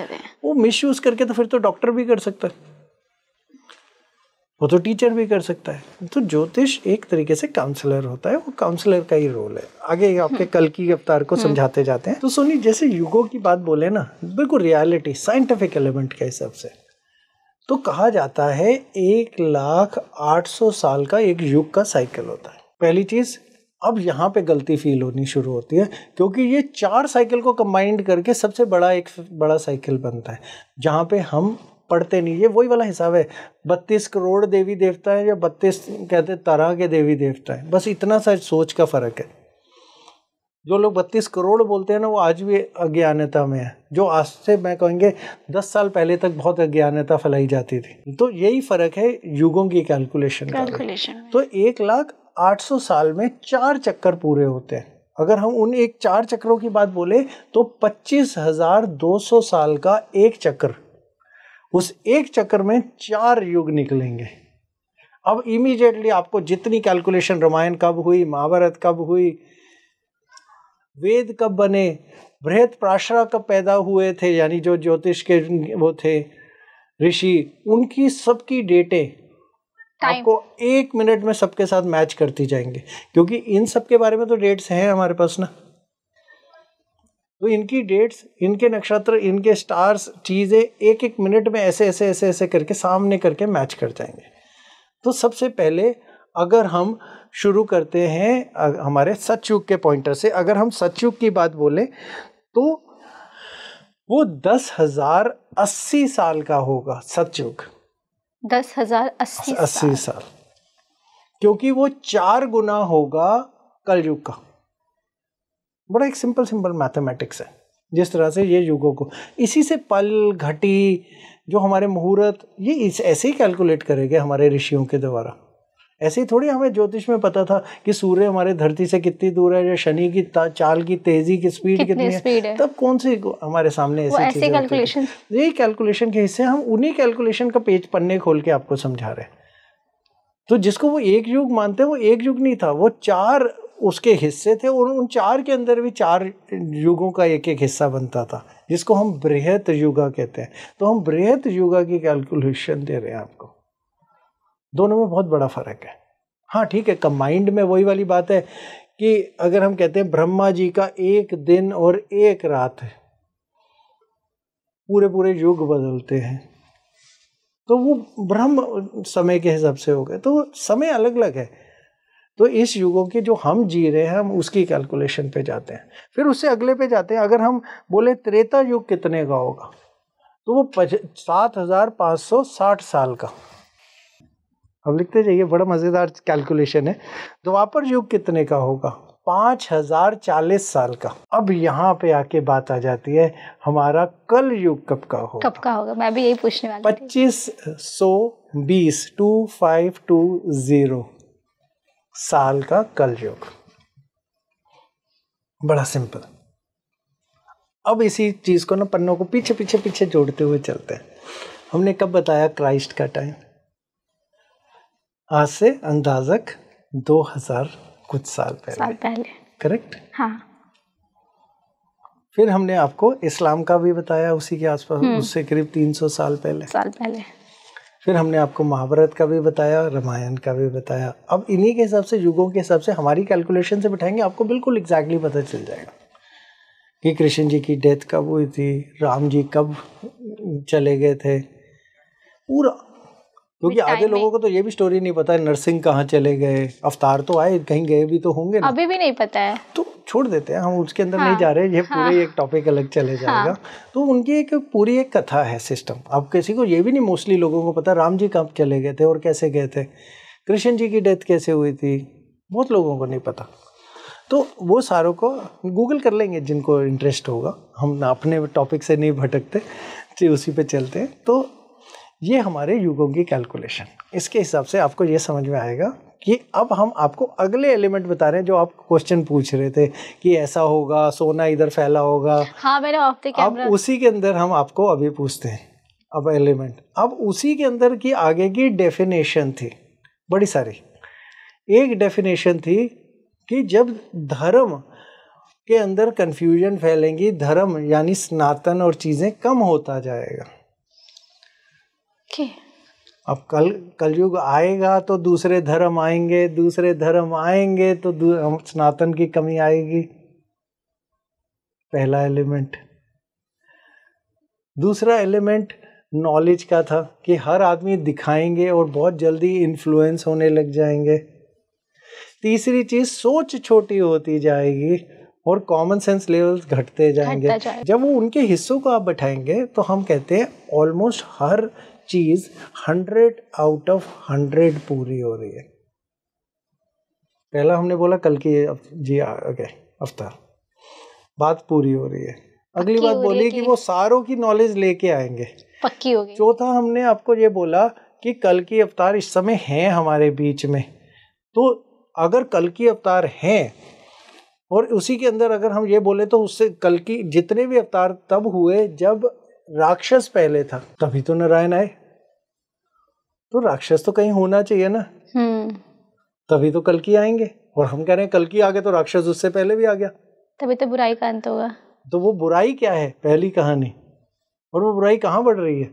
हैं। वो मिसयूज करके तो फिर तो डॉक्टर भी कर सकता है। वो तो टीचर भी कर सकता है। तो ज्योतिष एक तरीके से काउंसलर होता है, वो काउंसलर का ही रोल है। आगे आपके कल्कि अवतार को समझाते जाते हैं। तो सोनी, जैसे युगों की बात बोले ना, बिल्कुल रियलिटी साइंटिफिक एलिमेंट के हिसाब से तो कहा जाता है 1,08,000 साल का एक युग का साइकिल होता है। पहली चीज, अब यहाँ पे गलती फील होनी शुरू होती है, क्योंकि ये 4 साइकिल को कंबाइंड करके सबसे बड़ा एक बड़ा साइकिल बनता है, जहाँ पे हम पढ़ते नहीं। ये वही वाला हिसाब है, 32 करोड़ देवी देवता है या 32 कहते तरह के देवी देवता है, बस इतना सा सोच का फर्क है। जो लोग 32 करोड़ बोलते हैं ना, वो आज भी अज्ञानता में है, जो आज से मैं कहेंगे 10 साल पहले तक बहुत अज्ञानता फैलाई जाती थी। तो यही फर्क है युगों की कैलकुलेशन का। तो 1,08,000 साल में 4 चक्कर पूरे होते हैं। अगर हम उन 4 चक्रों की बात बोले तो 25,200 साल का एक चक्र, उस एक चक्र में 4 युग निकलेंगे। अब इमीडिएटली आपको जितनी कैलकुलेशन, रामायण कब हुई, महाभारत कब हुई, वेद कब बने, बृहत प्राशरा कब पैदा हुए थे, यानी जो ज्योतिष के वो थे ऋषि, उनकी सबकी डेटें आपको 1 मिनट में सबके साथ मैच करती जाएंगे, क्योंकि इन सब के बारे में तो डेट्स हैं हमारे पास ना। तो इनकी डेट्स, इनके नक्षत्र, इनके स्टार्स, चीजें 1-1 मिनट में ऐसे ऐसे ऐसे ऐसे करके सामने करके मैच कर जाएंगे। तो सबसे पहले अगर हम शुरू करते हैं हमारे सतयुग के पॉइंटर से, अगर हम सतयुग की बात बोलें तो वो 10,080 साल का होगा सतयुग। 10,080 साल, क्योंकि वो 4 गुना होगा कलयुग का। बड़ा एक सिंपल मैथमेटिक्स है, जिस तरह से ये युगों को, इसी से पल घटी जो हमारे मुहूर्त, ये ऐसे ही कैलकुलेट करेंगे हमारे ऋषियों के द्वारा। ऐसे ही थोड़ी हमें ज्योतिष में पता था कि सूर्य हमारे धरती से कितनी दूर है, या शनि की चाल की तेजी की स्पीड कितनी है, तब कौन सी हमारे सामने ऐसी कैलकुलेशन, यही कैलकुलेशन के हिस्से हम उन्हीं कैलकुलेशन का पेज पन्ने खोल के आपको समझा रहे हैं। तो जिसको वो एक युग मानते हैं, वो एक युग नहीं था, वो 4 उसके हिस्से थे, और उन 4 के अंदर भी 4 युगों का एक एक हिस्सा बनता था, जिसको हम बृहत युगा कहते हैं। तो हम बृहत युगा की कैलकुलेशन दे रहे हैं आपको। दोनों में बहुत बड़ा फर्क है। हाँ ठीक है, कंबाइंड में वही वाली बात है कि अगर हम कहते हैं ब्रह्मा जी का 1 दिन और 1 रात है, पूरे युग बदलते हैं, तो वो ब्रह्म समय के हिसाब से हो गए, तो समय अलग अलग है। तो इस युगों के जो हम जी रहे हैं, हम उसकी कैलकुलेशन पे जाते हैं, फिर उससे अगले पे जाते हैं। अगर हम बोले त्रेता युग कितने का होगा, तो वो 7,560 साल का। अब लिखते जाइए, बड़ा मजेदार कैलकुलेशन है। द्वापर युग कितने का होगा, 5,040 साल का। अब यहाँ पे आके बात आ जाती है, हमारा कल युग कब का होगा। मैं भी यही पूछने वाली थी। 2520 साल का कल युग। बड़ा सिंपल। अब इसी चीज को ना, पन्नों को पीछे पीछे पीछे जोड़ते हुए चलते हैं। हमने कब बताया क्राइस्ट का टाइम, आज से अंदाजक 2000 कुछ साल पहले। करेक्ट। हाँ। फिर हमने आपको इस्लाम का भी बताया उसी के आसपास, उससे करीब 300 साल पहले। फिर हमने आपको महाभारत का भी बताया, रामायण का भी बताया। अब इन्हीं के हिसाब से, युगों के हिसाब से हमारी कैलकुलेशन से बिठाएंगे, आपको बिल्कुल एग्जैक्टली पता चल जाएगा कि कृष्ण जी की डेथ कब हुई थी, राम जी कब चले गए थे, पूरा। क्योंकि आधे लोगों को तो ये भी स्टोरी नहीं पता है, नरसिंह कहाँ चले गए, अवतार तो आए, कहीं गए भी तो होंगे ना, अभी भी नहीं पता है, तो छोड़ देते हैं, हम उसके अंदर नहीं जा रहे, ये पूरे एक टॉपिक अलग चले जाएगा। तो उनकी एक पूरी एक कथा है, सिस्टम। अब किसी को ये भी नहीं, मोस्टली लोगों को पता राम जी कब चले गए थे और कैसे गए थे, कृष्ण जी की डेथ कैसे हुई थी, बहुत लोगों को नहीं पता। तो वो सारों को गूगल कर लेंगे जिनको इंटरेस्ट होगा, हम अपने टॉपिक से नहीं भटकते, उसी पे चलते हैं। तो ये हमारे युगों की कैलकुलेशन, इसके हिसाब से आपको ये समझ में आएगा कि अब हम आपको अगले एलिमेंट बता रहे हैं जो आप क्वेश्चन पूछ रहे थे कि ऐसा होगा, सोना इधर फैला होगा। हाँ, मैंने ऑफ द कैमरा। अब उसी के अंदर हम आपको अभी पूछते हैं, अब एलिमेंट, अब उसी के अंदर की आगे की डेफिनेशन थी बड़ी सारी। एक डेफिनेशन थी कि जब धर्म के अंदर कंफ्यूजन फैलेंगी, धर्म यानी सनातन और चीजें कम होता जाएगा। अब कलयुग आएगा तो दूसरे धर्म आएंगे, दूसरे धर्म आएंगे तो सनातन की कमी आएगी, पहला एलिमेंट। दूसरा एलिमेंट नॉलेज का था कि हर आदमी दिखाएंगे और बहुत जल्दी इन्फ्लुएंस होने लग जाएंगे। तीसरी चीज सोच छोटी होती जाएगी और कॉमन सेंस लेवल्स घटते जाएंगे। जब वो उनके हिस्सों को आप बैठाएंगे तो हम कहते हैं ऑलमोस्ट हर चीज 100 आउट ऑफ 100 पूरी हो रही है। पहला हमने बोला कल की जी अवतार, बात पूरी हो रही है। अगली बात बोली कि वो सारों की नॉलेज लेके आएंगे, पक्की हो गई। चौथा हमने आपको ये बोला कि कल की अवतार इस समय हैं हमारे बीच में। तो अगर कल की अवतार हैं और उसी के अंदर अगर हम ये बोले तो उससे कल की जितने भी अवतार तब हुए जब राक्षस पहले था, तभी तो नारायण आए। तो राक्षस तो कहीं होना चाहिए ना, तभी तो कल की आएंगे। और हम कह रहे हैं कल की आ गए तो राक्षस उससे पहले भी आ गया, तभी तो बुराई का अंत होगा। तो वो बुराई क्या है पहली कहानी, और वो बुराई कहाँ बढ़ रही है,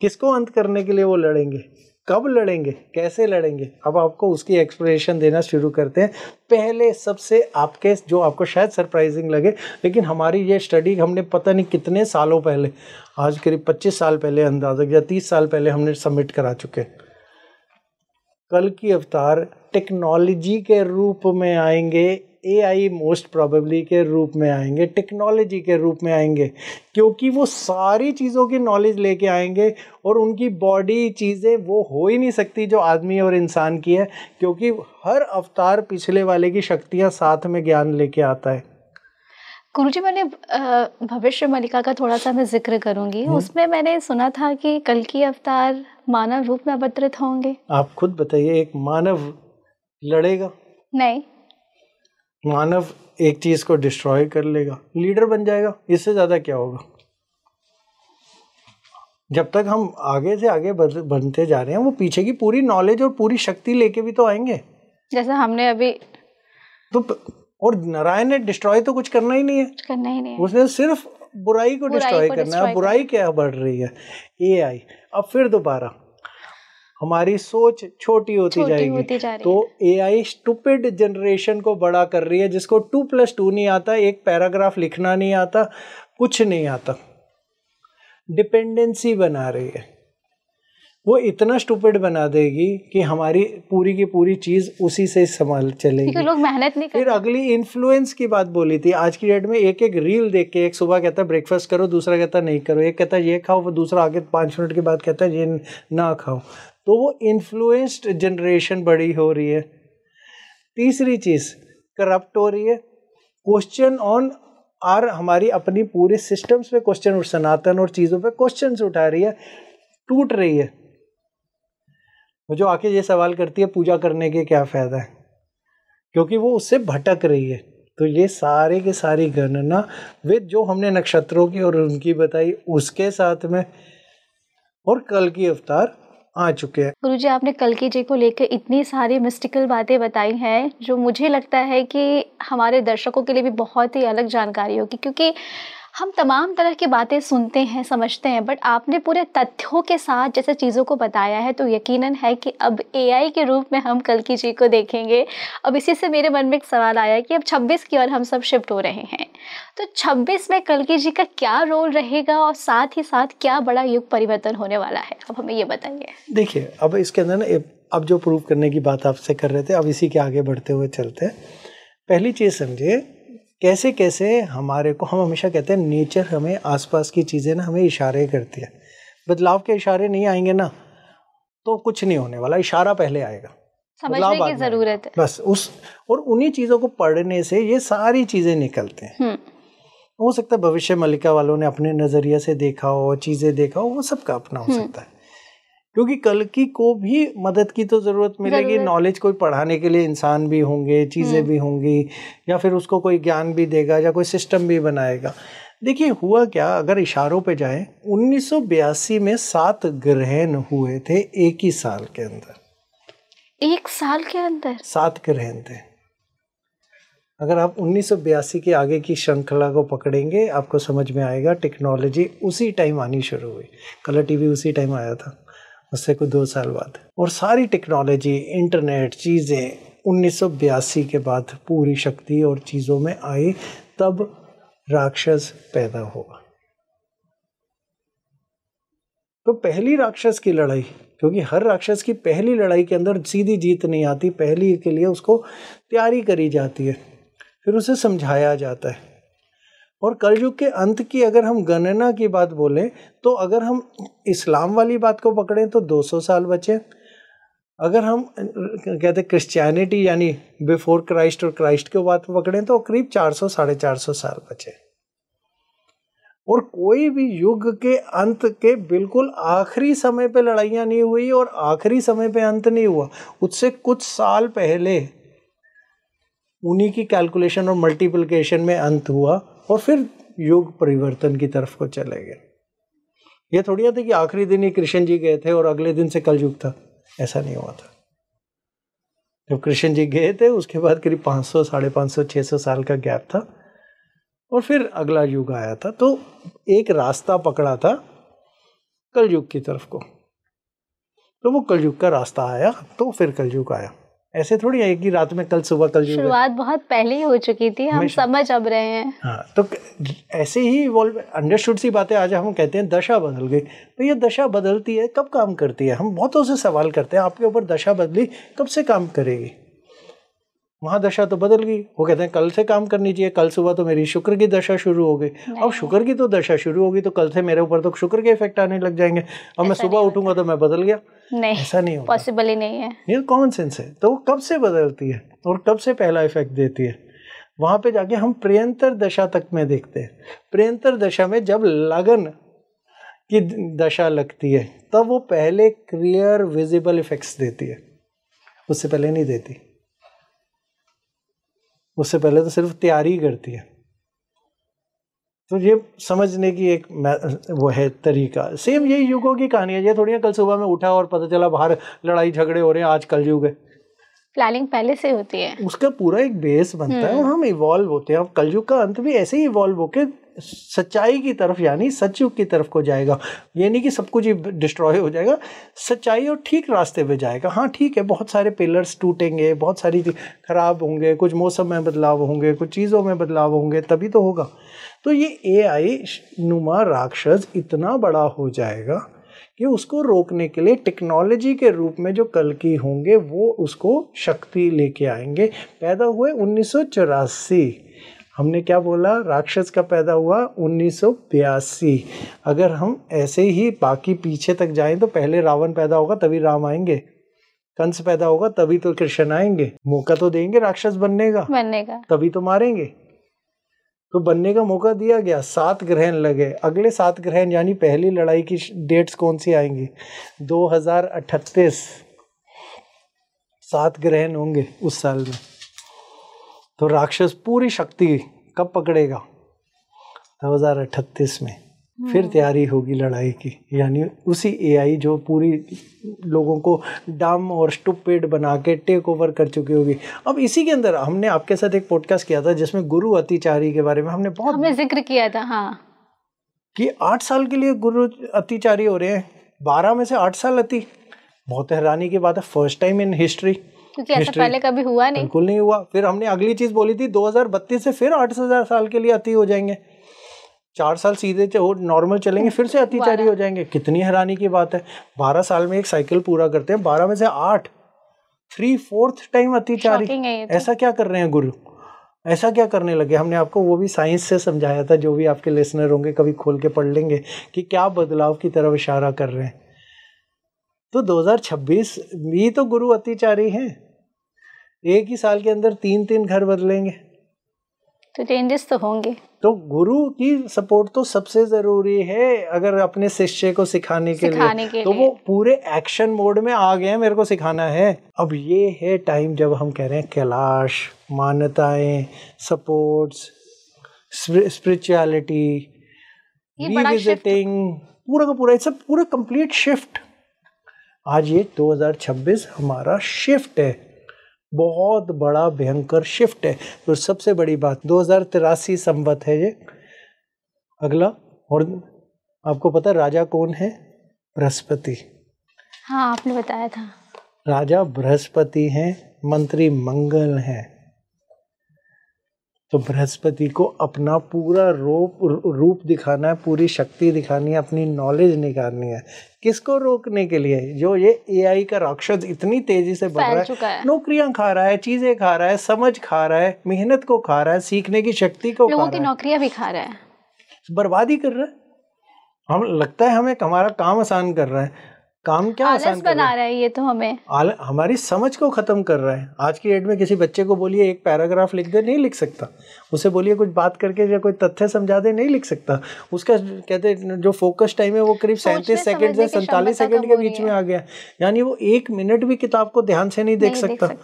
किसको अंत करने के लिए वो लड़ेंगे, कब लड़ेंगे, कैसे लड़ेंगे। अब आपको उसकी एक्सप्लेनेशन देना शुरू करते हैं। पहले सबसे आपके जो आपको शायद सरप्राइजिंग लगे, लेकिन हमारी ये स्टडी हमने पता नहीं कितने सालों पहले, आज करीब 25 साल पहले अंदाजा या 30 साल पहले हमने सबमिट करा चुके। कल की अवतार टेक्नोलॉजी के रूप में आएंगे, AI मोस्ट प्रोबेबली के रूप में आएंगे, टेक्नोलॉजी के रूप में आएंगे, क्योंकि वो सारी चीज़ों की नॉलेज लेके आएंगे और उनकी बॉडी चीज़ें वो हो ही नहीं सकती जो आदमी और इंसान की है, क्योंकि हर अवतार पिछले वाले की शक्तियाँ साथ में ज्ञान लेके आता है। गुरुजी, मैंने भविष्य मलिका का थोड़ा सा मैं जिक्र करूंगी। उसमें मैंने सुना था कि कल की अवतार मानव रूप में अवतरित होंगे। आप खुद बताइए, एक मानव लड़ेगा? नहीं, मानव एक चीज को डिस्ट्रॉय कर लेगा, लीडर बन जाएगा, इससे ज्यादा क्या होगा। जब तक हम आगे से आगे बनते जा रहे हैं, वो पीछे की पूरी नॉलेज और पूरी शक्ति लेके भी तो आएंगे, जैसा हमने अभी तो। और नारायण ने डिस्ट्रॉय तो कुछ करना ही नहीं है, उसने सिर्फ बुराई को डिस्ट्रॉय करना है। बुराई क्या बढ़ रही है? AI। अब फिर दोबारा हमारी सोच छोटी होती जाएगी, तो AI स्टूपिड जनरेशन को बड़ा कर रही है, जिसको 2+2 नहीं आता, एक पैराग्राफ लिखना नहीं आता, कुछ नहीं आता, डिपेंडेंसी बना रही है। वो इतना स्टूपिड बना देगी कि हमारी पूरी की पूरी चीज उसी से संभाल चलेगी, लोग मेहनत नहीं करते। फिर अगली इन्फ्लुएंस की बात बोली थी। आज की डेट में एक एक रील देख के, एक सुबह कहता है ब्रेकफास्ट करो, दूसरा कहता है नहीं करो, एक कहता है ये खाओ, वो दूसरा आगे 5 मिनट के बाद कहता है ये ना खाओ। तो वो इन्फ्लुएंस्ड जनरेशन बड़ी हो रही है। तीसरी चीज करप्ट हो रही है। क्वेश्चन ऑन आर हमारी अपनी पूरे सिस्टम्स पे क्वेश्चन, और सनातन और चीजों पे क्वेश्चंस उठा रही है, टूट रही है। वो जो आके ये सवाल करती है पूजा करने के क्या फायदा है, क्योंकि वो उससे भटक रही है। तो ये सारे के सारी गणना विद जो हमने नक्षत्रों की और उनकी बताई उसके साथ में, और कल की अवतार आ चुके हैं। गुरुजी, आपने कल्कि जी को लेकर इतनी सारी मिस्टिकल बातें बताई हैं जो मुझे लगता है कि हमारे दर्शकों के लिए भी बहुत ही अलग जानकारी होगी, क्योंकि हम तमाम तरह की बातें सुनते हैं, समझते हैं, बट आपने पूरे तथ्यों के साथ जैसे चीज़ों को बताया है, तो यकीनन है कि अब AI के रूप में हम कल्कि जी को देखेंगे। अब इसी से मेरे मन में एक सवाल आया कि अब 26 की ओर हम सब शिफ्ट हो रहे हैं, तो 26 में कल्कि जी का क्या रोल रहेगा और साथ ही साथ क्या बड़ा युग परिवर्तन होने वाला है, अब हमें ये बताइए। देखिए, अब इसके अंदर ना, अब जो प्रूव करने की बात आपसे कर रहे थे, अब इसी के आगे बढ़ते हुए चलते हैं। पहली चीज़ समझिए, कैसे कैसे हमारे को, हम हमेशा कहते हैं नेचर हमें आसपास की चीज़ें ना हमें इशारे करती है। बदलाव के इशारे नहीं आएंगे ना तो कुछ नहीं होने वाला, इशारा पहले आएगा, समझने की ज़रूरत है बस। और उन्हीं चीज़ों को पढ़ने से ये सारी चीज़ें निकलते हैं। हो सकता है भविष्य मलिका वालों ने अपने नज़रिए से देखा हो, चीज़ें देखा हो, वो सबका अपना हो सकता है, क्योंकि कल्कि को भी मदद की तो ज़रूरत मिलेगी। नॉलेज कोई पढ़ाने के लिए इंसान भी होंगे, चीज़ें भी होंगी, या फिर उसको कोई ज्ञान भी देगा या कोई सिस्टम भी बनाएगा। देखिए हुआ क्या, अगर इशारों पे जाएं, 1982 में 7 ग्रहण हुए थे एक ही साल के अंदर। एक साल के अंदर 7 ग्रहण थे। अगर आप 1982 के आगे की श्रृंखला को पकड़ेंगे, आपको समझ में आएगा टेक्नोलॉजी उसी टाइम आनी शुरू हुई। कलर TV उसी टाइम आया था, उससे कुछ 2 साल बाद। और सारी टेक्नोलॉजी, इंटरनेट, चीज़ें 1982 के बाद पूरी शक्ति और चीज़ों में आई, तब राक्षस पैदा हुआ। तो पहली राक्षस की लड़ाई, क्योंकि हर राक्षस की पहली लड़ाई के अंदर सीधी जीत नहीं आती, पहली के लिए उसको तैयारी करी जाती है, फिर उसे समझाया जाता है। और कलयुग के अंत की अगर हम गणना की बात बोलें तो अगर हम इस्लाम वाली बात को पकड़ें तो 200 साल बचे। अगर हम कहते क्रिश्चियनिटी यानी बिफोर क्राइस्ट और क्राइस्ट के बात पकड़ें तो करीब 400 साढ़े 400 साल बचे। और कोई भी युग के अंत के बिल्कुल आखिरी समय पे लड़ाइयाँ नहीं हुई और आखिरी समय पे अंत नहीं हुआ, उससे कुछ साल पहले उन्हीं की कैलकुलेशन और मल्टीप्लिकेशन में अंत हुआ और फिर युग परिवर्तन की तरफ को चले गए। ये थोड़ी था कि आखिरी दिन ही कृष्ण जी गए थे और अगले दिन से कल युग था, ऐसा नहीं हुआ था। जब कृष्ण जी गए थे उसके बाद करीब 500 साढ़े 500 600 साल का गैप था और फिर अगला युग आया था। तो एक रास्ता पकड़ा था कलयुग की तरफ को, तो वो कलयुग का रास्ता आया तो फिर कलयुग आया। ऐसे थोड़ी है कि रात में कल सुबह कलयुग। शुरुआत बहुत पहले ही हो चुकी थी, हम समझ अब रहे हैं। हाँ, तो ऐसे ही इवॉल्व अंडरस्टूड सी बातें। आज हम कहते हैं दशा बदल गई, तो ये दशा बदलती है, कब काम करती है? हम बहुतों से सवाल करते हैं आपके ऊपर दशा बदली, कब से काम करेगी? वहाँ दशा तो बदल गई, वो कहते हैं कल से काम करनी चाहिए, कल सुबह तो मेरी शुक्र की दशा शुरू हो गई। अब शुक्र की तो दशा शुरू होगी तो कल से मेरे ऊपर तो शुक्र के इफेक्ट आने लग जाएंगे। अब मैं सुबह उठूंगा तो मैं बदल गया, नहीं, ऐसा नहीं होगा, पॉसिबल ही नहीं है। ये कॉमन सेंस है। तो वो कब से बदलती है और कब से पहला इफेक्ट देती है, वहां पे जाके हम प्रियंतर दशा तक में देखते हैं। प्रियंतर दशा में जब लगन की दशा लगती है तब वो पहले क्लियर विजिबल इफेक्ट्स देती है, उससे पहले नहीं देती। उससे पहले तो सिर्फ तैयारी करती है। तो ये समझने की एक वो है तरीका। सेम यही युगों की कहानी है। ये थोड़ी कल सुबह में उठा और पता चला बाहर लड़ाई झगड़े हो रहे हैं, आज कल युग है। प्लानिंग पहले से होती है, उसका पूरा एक बेस बनता है और हम इवॉल्व होते हैं। अब कलयुग का अंत भी ऐसे ही इवॉल्व होके सच्चाई की तरफ यानी सचयुग की तरफ को जाएगा। ये नहीं कि सब कुछ डिस्ट्रॉय हो जाएगा, सच्चाई और ठीक रास्ते पे जाएगा। हाँ ठीक है, बहुत सारे पिलर्स टूटेंगे, बहुत सारी खराब होंगे, कुछ मौसम में बदलाव होंगे, कुछ चीज़ों में बदलाव होंगे, तभी तो होगा। तो ये AI नुमा राक्षस इतना बड़ा हो जाएगा कि उसको रोकने के लिए टेक्नोलॉजी के रूप में जो कल्कि होंगे वो उसको शक्ति लेके आएंगे। पैदा हुए 1984। हमने क्या बोला, राक्षस का पैदा हुआ 1982। अगर हम ऐसे ही बाकी पीछे तक जाएं तो पहले रावण पैदा होगा तभी राम आएंगे, कंस पैदा होगा तभी तो कृष्ण आएंगे। मौका तो देंगे राक्षस बनने का, तभी तो मारेंगे। तो बनने का मौका दिया गया, 7 ग्रहण लगे। अगले 7 ग्रहण यानी पहली लड़ाई की डेट्स कौन सी आएंगी? 2038 7 ग्रहण होंगे उस साल में। तो राक्षस पूरी शक्ति कब पकड़ेगा? 2038 में। फिर तैयारी होगी लड़ाई की, यानी उसी AI जो पूरी लोगों को डम और स्टूपिड बना के टेक ओवर कर चुकी होगी। अब इसी के अंदर हमने आपके साथ एक पॉडकास्ट किया था जिसमें गुरु अतिचारी के बारे में हमने जिक्र किया था। हाँ, कि 8 साल के लिए गुरु अतिचारी हो रहे हैं, 12 में से 8 साल अति। बहुत हैरानी की बात है, फर्स्ट टाइम इन हिस्ट्री, क्योंकि ऐसा पहले कभी हुआ नहीं, बिल्कुल नहीं हुआ। फिर हमने अगली चीज बोली थी 2032 से फिर 8,000 साल के लिए अति हो जाएंगे, 4 साल सीधे नॉर्मल चलेंगे, फिर से अतिचारी हो जाएंगे। कितनी हैरानी की बात है। 12 साल में एक साइकिल पूरा करते हैं, 12 में से 8, 3/4 टाइम अतिचारी। ऐसा क्या कर रहे हैं गुरु, ऐसा क्या करने लगे? हमने आपको वो भी साइंस से समझाया था, जो भी आपके लिसनर होंगे कभी खोल के पढ़ लेंगे कि क्या बदलाव की तरफ इशारा कर रहे हैं। तो 2026 भी तो गुरु अतिचारी हैं। एक ही साल के अंदर 3-3 घर बदलेंगे, तो चेंजेस तो होंगे। तो गुरु की सपोर्ट तो सबसे जरूरी है अगर अपने शिष्य को सिखाने के लिए। तो वो पूरे एक्शन मोड में आ गए हैं, मेरे को सिखाना है। अब ये है टाइम जब हम कह रहे हैं कैलाश, मान्यताएं, सपोर्ट्स, स्पिरिचुअलिटी, रिविजिटिंग, पूरा का पूरा सब पूरा कंप्लीट शिफ्ट। आज ये 2026 हमारा शिफ्ट है, बहुत बड़ा भयंकर शिफ्ट है। तो सबसे बड़ी बात 2083 संवत है ये अगला। और आपको पता राजा कौन है? बृहस्पति। हाँ, आपने बताया था। राजा बृहस्पति हैं, मंत्री मंगल हैं। तो बृहस्पति को अपना पूरा रूप दिखाना है, पूरी शक्ति दिखानी है, अपनी नॉलेज निकालनी है। किसको रोकने के लिए? जो ये एआई का राक्षस इतनी तेजी से बढ़ रहा है, नौकरियां खा रहा है, चीजें खा रहा है, समझ खा रहा है, मेहनत को खा रहा है, सीखने की शक्ति को खा रहा है, लोगों की नौकरियां भी खा रहा है, बर्बादी कर रहा है। हम लगता है हमें हमारा काम आसान कर रहा है, काम क्या आसान बना रहा है ये तो हमें हमारी समझ को खत्म कर रहा है। आज की डेट में किसी बच्चे को बोलिए एक पैराग्राफ लिख दे, नहीं लिख सकता। उसे बोलिए कुछ बात करके या कोई तथ्य समझा दे, नहीं लिख सकता। उसका कहते जो फोकस टाइम है वो करीब 37 सेकंड से 47 सेकंड के बीच में आ गया, यानी वो 1 मिनट भी किताब को ध्यान से नहीं देख सकता।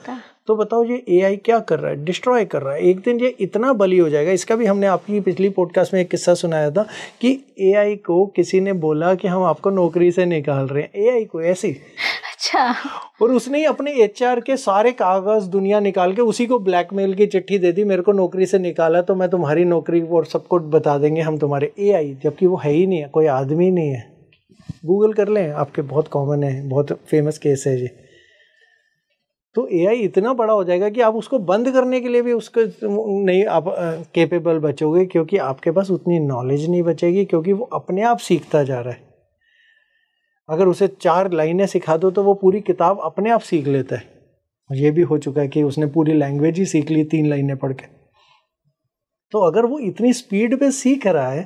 तो बताओ ये एआई क्या कर रहा है? डिस्ट्रॉय कर रहा है। एक दिन ये इतना बली हो जाएगा। इसका भी हमने आपकी पिछली पॉडकास्ट में एक किस्सा सुनाया था कि एआई को किसी ने बोला कि हम आपको नौकरी से निकाल रहे हैं, एआई को ऐसी। अच्छा। और उसने ही अपने एचआर के सारे कागज दुनिया निकाल के उसी को ब्लैकमेल की चिट्ठी दे दी, मेरे को नौकरी से निकाला तो मैं तुम्हारी नौकरी और सबको बता देंगे हम तुम्हारे। एआई, जबकि वो है ही नहीं है, कोई आदमी नहीं है। गूगल कर लें, आपके बहुत कॉमन है, बहुत फेमस केस है ये। तो एआई इतना बड़ा हो जाएगा कि आप उसको बंद करने के लिए भी उसको नहीं आप कैपेबल बचोगे, क्योंकि आपके पास उतनी नॉलेज नहीं बचेगी, क्योंकि वो अपने आप सीखता जा रहा है। अगर उसे 4 लाइनें सिखा दो तो वो पूरी किताब अपने आप सीख लेता है। ये भी हो चुका है कि उसने पूरी लैंग्वेज ही सीख ली 3 लाइनें पढ़ के। तो अगर वो इतनी स्पीड पे सीख रहा है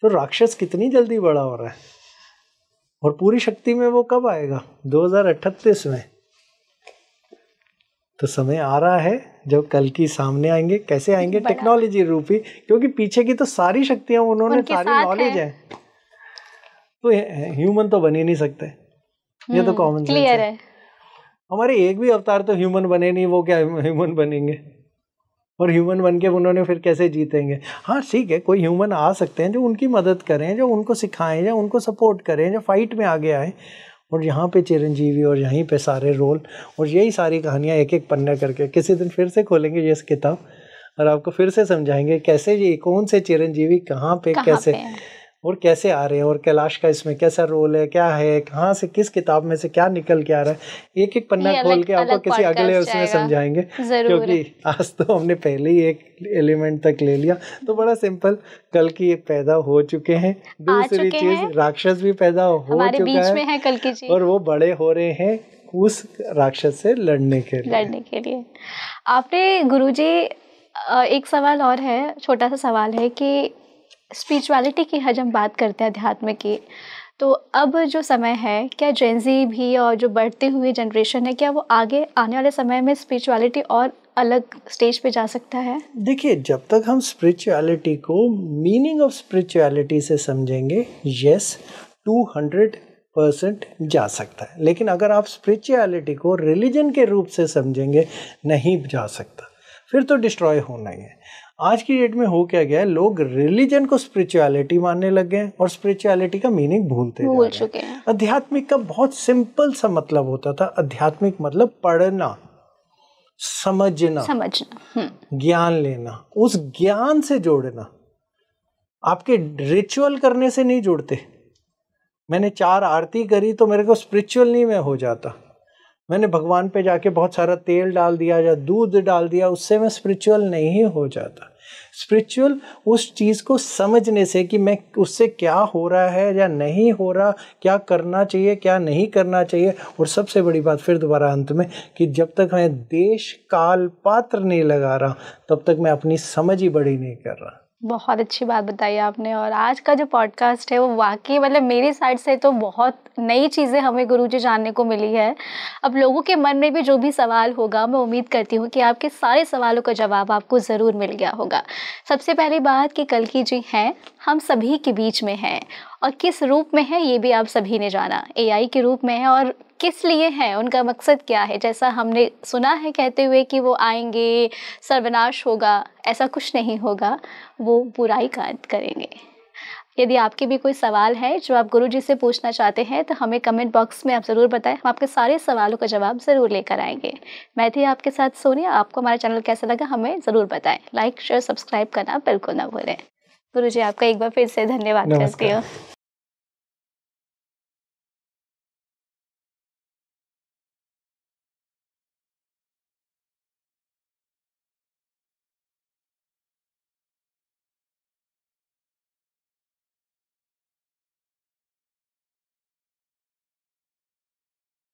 तो राक्षस कितनी जल्दी बड़ा हो रहा है। और पूरी शक्ति में वो कब आएगा? 2038 में। तो समय आ रहा है जब कल की सामने आएंगे। कैसे आएंगे? टेक्नोलॉजी रूपी, क्योंकि पीछे की तो सारी शक्तियां उन्होंने, सारी नॉलेज है। तो ह्यूमन तो बन ही नहीं सकते, ये तो कॉमन सेंस है। हमारे एक भी अवतार तो ह्यूमन बने नहीं, वो क्या ह्यूमन बनेंगे? और ह्यूमन बन के उन्होंने फिर कैसे जीतेंगे? हाँ ठीक है, कोई ह्यूमन आ सकते हैं जो उनकी मदद करें, जो उनको सिखाएं, जो उनको सपोर्ट करें, जो फाइट में आगे आए। और यहाँ पे चिरंजीवी और यहीं पे सारे रोल और यही सारी कहानियाँ एक एक पन्ने करके किसी दिन फिर से खोलेंगे ये किताब और आपको फिर से समझाएंगे कैसे ये कौन से चिरंजीवी कहाँ पे कैसे और कैसे आ रहे हैं, और कैलाश का इसमें कैसा रोल है, क्या है, कहाँ से किस किताब में से क्या निकल के आ रहा है। एक एक पन्ना खोल के आपको किसी अगले उसमें समझाएंगे, क्योंकि आज तो हमने पहले ही एक एलिमेंट तक ले लिया। तो बड़ा सिंपल, कल की पैदा हो चुके हैं। दूसरी चीज, राक्षस भी पैदा हो चुका है कल की, और वो बड़े हो रहे हैं उस राक्षस से लड़ने के लिए। आपने गुरुजी, एक सवाल और है, छोटा सा सवाल है कि स्पिरिचुअलिटी की आज हम बात करते हैं, अध्यात्म की, तो अब जो समय है, क्या जेनजी भी और जो बढ़ते हुए जनरेशन है, क्या वो आगे आने वाले समय में स्पिरिचुअलिटी और अलग स्टेज पे जा सकता है? देखिए, जब तक हम स्पिरिचुअलिटी को मीनिंग ऑफ स्पिरिचुअलिटी से समझेंगे, यस 200% जा सकता है। लेकिन अगर आप स्पिरिचुअलिटी को रिलीजन के रूप से समझेंगे, नहीं जा सकता, फिर तो डिस्ट्रॉय होना ही है। आज की डेट में हो क्या गया है, लोग रिलीजन को स्पिरिचुअलिटी मानने लग गए और स्पिरिचुअलिटी का मीनिंग भूल चुके हैं। आध्यात्मिक का बहुत सिंपल सा मतलब होता था। आध्यात्मिक मतलब पढ़ना, समझना, ज्ञान लेना, उस ज्ञान से जोड़ना। आपके रिचुअल करने से नहीं जुड़ते। मैंने 4 आरती करी तो मेरे को स्पिरिचुअल नहीं मैं हो जाता। मैंने भगवान पे जाके बहुत सारा तेल डाल दिया या दूध डाल दिया, उससे मैं स्पिरिचुअल नहीं हो जाता। स्पिरिचुअल उस चीज़ को समझने से कि मैं उससे क्या हो रहा है या नहीं हो रहा, क्या करना चाहिए क्या नहीं करना चाहिए। और सबसे बड़ी बात फिर दोबारा अंत में, कि जब तक मैं देश काल पात्र नहीं लगा रहा, तब तक मैं अपनी समझ ही बड़ी नहीं कर रहा। बहुत अच्छी बात बताई आपने। और आज का जो पॉडकास्ट है वो वाकई मतलब मेरी साइड से तो बहुत नई चीज़ें हमें गुरुजी जानने को मिली है। अब लोगों के मन में भी जो भी सवाल होगा, मैं उम्मीद करती हूँ कि आपके सारे सवालों का जवाब आपको ज़रूर मिल गया होगा। सबसे पहली बात कि कल्कि जी हैं, हम सभी के बीच में हैं, और किस रूप में है ये भी आप सभी ने जाना। एआई के रूप में है, और किस लिए है, उनका मकसद क्या है। जैसा हमने सुना है कहते हुए कि वो आएंगे, सर्वनाश होगा, ऐसा कुछ नहीं होगा, वो बुराई करेंगे। यदि आपके भी कोई सवाल है जो आप गुरुजी से पूछना चाहते हैं तो हमें कमेंट बॉक्स में आप ज़रूर बताएं, हम आपके सारे सवालों का जवाब ज़रूर लेकर आएंगे। मैं थी आपके साथ सोनिया। आपको हमारा चैनल कैसा लगा हमें ज़रूर बताएं। लाइक शेयर सब्सक्राइब करना बिल्कुल ना भूलें। गुरुजी, आपका एक बार फिर से धन्यवाद करती हूँ।